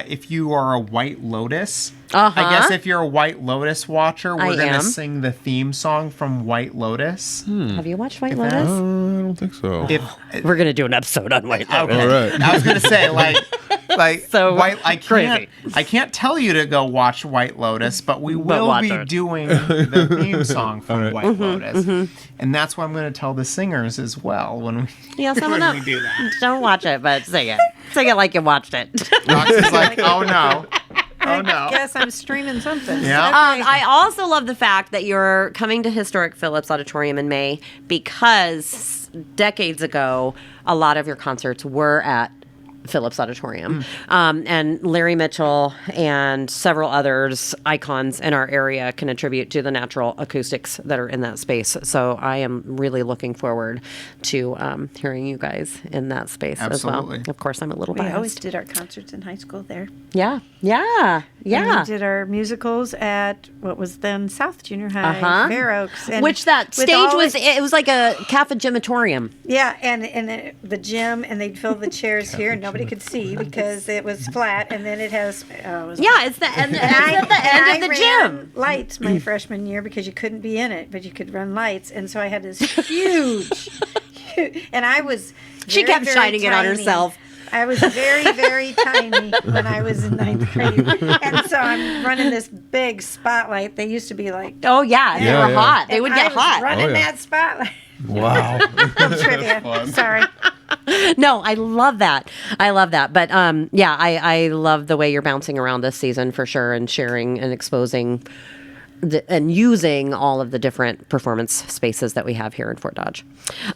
if you are a White Lotus, Uh-huh. I guess if you're a White Lotus watcher, I we're going to am. sing the theme song from White Lotus. Have you watched White If Lotus? that- I don't think so. We're going to do an episode on White Lotus. Okay. All right. I was going to say, like So I can't tell you to go watch White Lotus, but we will watch be it. doing the theme song from White Lotus. And that's what I'm going to tell the singers as well when we, Yeah, some of when them. we do that. Don't watch it, but sing it. Sing it like you watched it. Knox is like, oh no. Oh no. Guess I'm streaming something. Yeah. I also love the fact that you're coming to Historic Phillips Auditorium in May because decades ago, a lot of your concerts were at Phillips Auditorium. And Larry Mitchell and several others, icons in our area, can attribute to the natural acoustics that are in that space. So I am really looking forward to hearing you guys in that space as Absolutely. well. Of course, I'm a little We biased. always did our concerts in high school there. Yeah. And Yeah. we did our musicals at what was then South Junior High, Uh-huh. Fair Oaks. And Which that with stage all was, the- it was like a cafegimatorium. Yeah, and the gym, and they'd fill the chairs here, and nobody could see because it was flat, and then it has. Yeah, it's the end, And I, at the end and of the I ran gym. lights my freshman year because you couldn't be in it, but you could run lights, and so I had this huge, and I was. She very, kept very shining it on tiny. herself. I was very, very tiny when I was in ninth grade, and so I'm running this big spotlight. They used to be like. Oh yeah, they Yeah, were yeah. hot. They and would I get was hot. running Oh, yeah. that spotlight. Wow. Trivia. Sorry. No, I love that. I love that. But yeah, I love the way you're bouncing around this season for sure, and sharing and exposing and using all of the different performance spaces that we have here in Fort Dodge.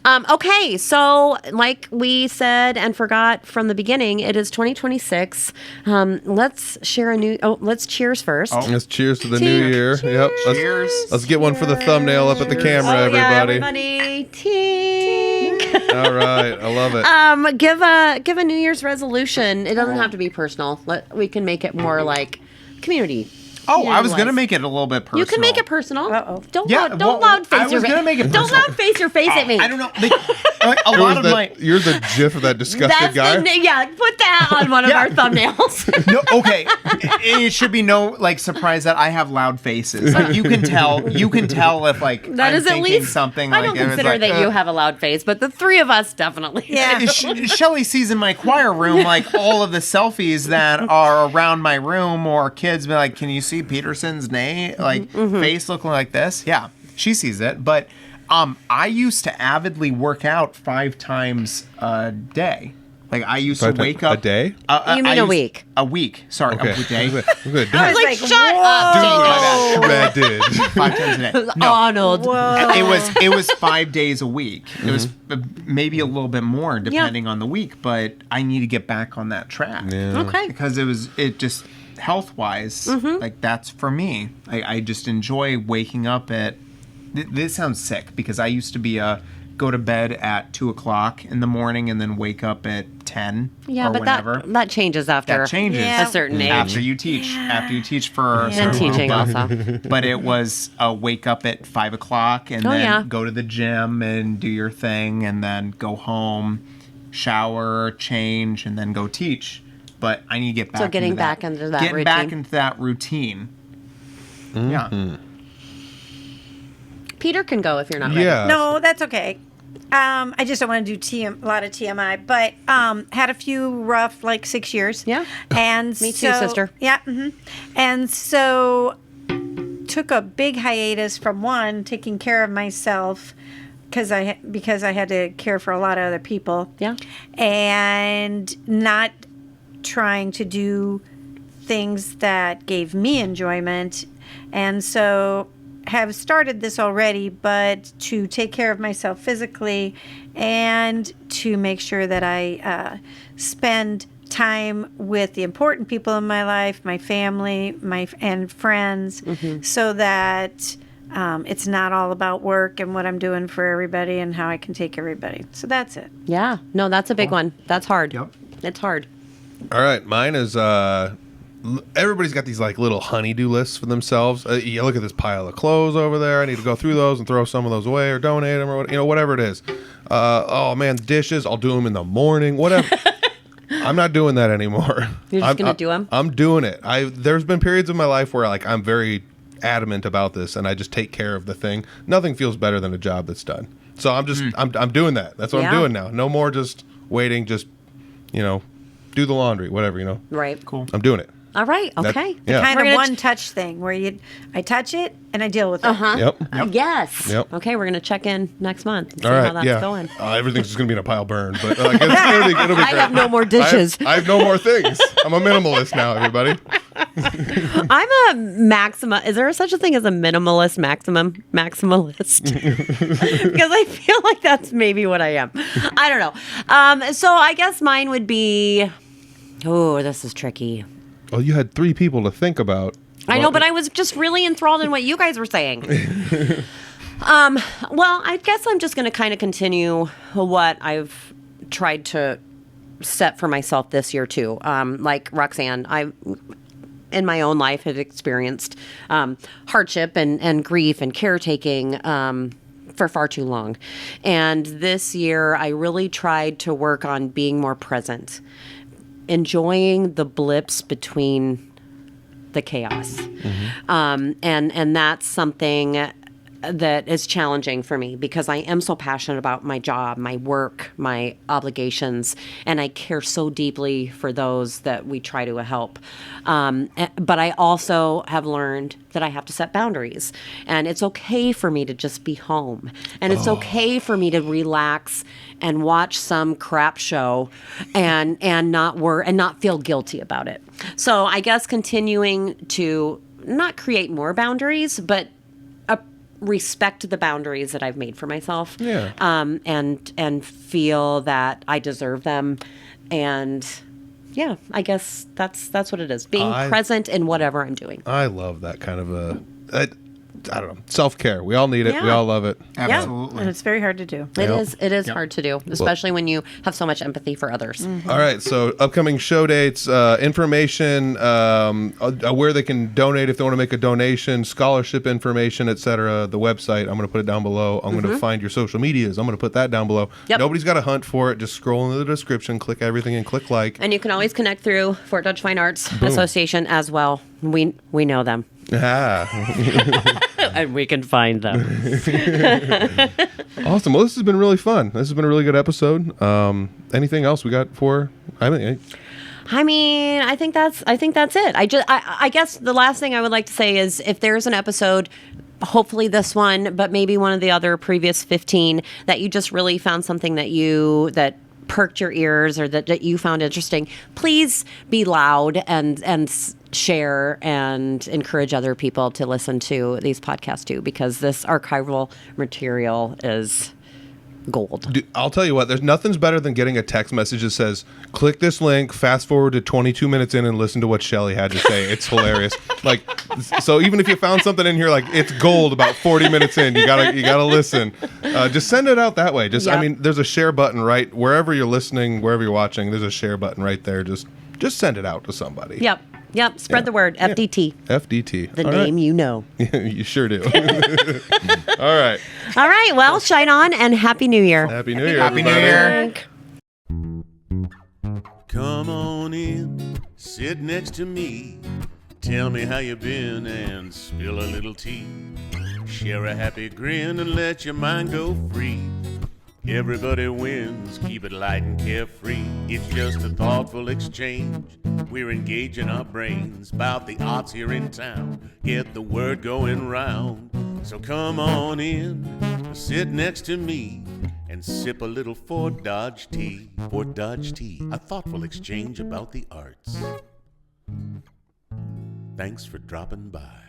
Okay, so like we said and forgot from the beginning, it is 2026. Let's share a new. Oh, let's cheers first. Let's cheers to the new year. Yep. Cheers. Let's get one for the thumbnail up at the camera, Oh, yeah, everybody. everybody. Tink. All right. I love it. Give a New Year's resolution. It doesn't have to be personal. We can make it more like community. Oh, I was Otherwise. gonna make it a little bit personal. You can make it personal. Uh-oh. Don't Yeah, don't well, loud face I your was gonna make it Don't personal. loud face your face at me. I don't know. Like, a It lot was of my. you're the gif of that disgusted guy. Yeah, put that on one of Yeah. our thumbnails. No, okay. It should be no like surprise that I have loud faces. Like you can tell. You can tell if like That I'm is at thinking least something. I like don't it was consider like, that you have a loud face, but the three of us definitely. Yeah. Shelly sees in my choir room like all of the selfies that are around my room, or kids be like, "Can you see Pedersen's name? Like face looking like this?" Yeah, she sees it. But I used to avidly work out 5 times a day. Like I used to wake up a day. You mean a week? A week. Sorry, Okay. a day. I'm good. I was Like, like, shut whoa. up, Bad dude. 5 times a day. No, Arnold. it was 5 days a week. It was maybe a little bit more depending on the week, but I need to get back on that track. Yeah. Okay. Because it just health wise, like that's for me. I just enjoy waking up at. This sounds sick because I used to be go to bed at 2:00 in the morning and then wake up at 10 Yeah, or but whenever. that changes after That changes Yeah. a certain age. after you teach. After you teach for a And certain teaching amount. also. But it was wake up at 5:00 and Oh, then yeah. go to the gym and do your thing and then go home, shower, change, and then go teach. But I need to get back. getting into back into that getting back routine. into that routine. Yeah. Peter can go if you're not ready. Yeah. No, that's okay. I just don't want to do a lot of TMI, but had a few rough, like 6 years. Yeah. And Me too, sister. Yeah. And so took a big hiatus from taking care of myself because I had to care for a lot of other people. Yeah. And not trying to do things that gave me enjoyment. And so have started this already, but to take care of myself physically and to make sure that I spend time with the important people in my life, my family, and friends, so that it's not all about work and what I'm doing for everybody and how I can take everybody. So that's it. Yeah. No, that's a big one. That's hard. Yep. It's hard. All right, mine is everybody's got these like little honey-do lists for themselves. You look at this pile of clothes over there. I need to go through those and throw some of those away or donate them or whatever it is. Oh man, dishes. I'll do them in the morning. Whatever. I'm not doing that anymore. You're just gonna do them? I'm doing it. There's been periods of my life where like I'm very adamant about this, and I just take care of the thing. Nothing feels better than a job that's done. So I'm just I'm doing that. That's what I'm doing now. No more just waiting. Just do the laundry, whatever. Right. Cool. I'm doing it. All right. Okay. Yeah. Kind We're of gonna one-touch thing where I touch it and I deal with it. Yep. Yes. Yep. Okay, we're gonna check in next month. And see All right. how that's yeah. going. Everything's just gonna be in a pile burned, but it'll be great. I have no more dishes. I have no more things. I'm a minimalist now, everybody. I'm a maxima. Is there such a thing as a minimalist maximalist? Because I feel like that's maybe what I am. I don't know. So I guess mine would be. Oh, this is tricky. Well, you had 3 people to think about. I know, but I was just really enthralled in what you guys were saying. Well, I guess I'm just going to kind of continue what I've tried to set for myself this year too. Like Roxanne, I in my own life have experienced hardship and grief and caretaking for far too long. And this year, I really tried to work on being more present, enjoying the blips between the chaos. And that's something that is challenging for me because I am so passionate about my job, my work, my obligations, and I care so deeply for those that we try to help. But I also have learned that I have to set boundaries, and it's okay for me to just be home, and it's okay for me to relax and watch some crap show and not feel guilty about it. So I guess continuing to not create more boundaries, but respect the boundaries that I've made for myself. Yeah. And feel that I deserve them. And yeah, I guess that's what it is. Being present in whatever I'm doing. I love that kind of I don't know, self-care. We all need it. Yeah. We all love it. Absolutely. And it's very hard to do. It is hard to do, especially when you have so much empathy for others. All right, so upcoming show dates, information, where they can donate if they want to make a donation, scholarship information, etc. The website, I'm going to put it down below. I'm going to find your social medias. I'm going to put that down below. Yep. Nobody's got to hunt for it. Just scroll into the description, click everything, and click like. And you can always connect through Fort Dodge Fine Arts Association as well. We know them. And we can find them. Awesome. Well, this has been really fun. This has been a really good episode. Anything else we got for? I mean, I think that's it. I guess the last thing I would like to say is if there's an episode, hopefully this one, but maybe one of the other previous 15 that you just really found something that perked your ears or that you found interesting, please be loud and share and encourage other people to listen to these podcasts too, because this archival material is gold. Dude, I'll tell you what, there's nothing's better than getting a text message that says, click this link, fast forward to 22 minutes in and listen to what Shelly had to say. It's hilarious. Like, so even if you found something in here, like it's gold about 40 minutes in, you gotta listen. Just send it out that way. I mean, there's a share button right wherever you're listening, wherever you're watching, there's a share button right there. Just send it out to somebody. Yep. Spread the word. FDT. FDT. The name you know. You sure do. All right. Well, shine on and Happy New Year. Happy New Year. Happy New everybody. Year. Come on in, sit next to me. Tell me how you been and spill a little tea. Share a happy grin and let your mind go free. Everybody wins, keep it light and carefree. It's just a thoughtful exchange. We're engaging our brains about the arts here in town. Get the word going round. So come on in, sit next to me, and sip a little Fort Dodge tea. Fort Dodge tea, a thoughtful exchange about the arts. Thanks for dropping by.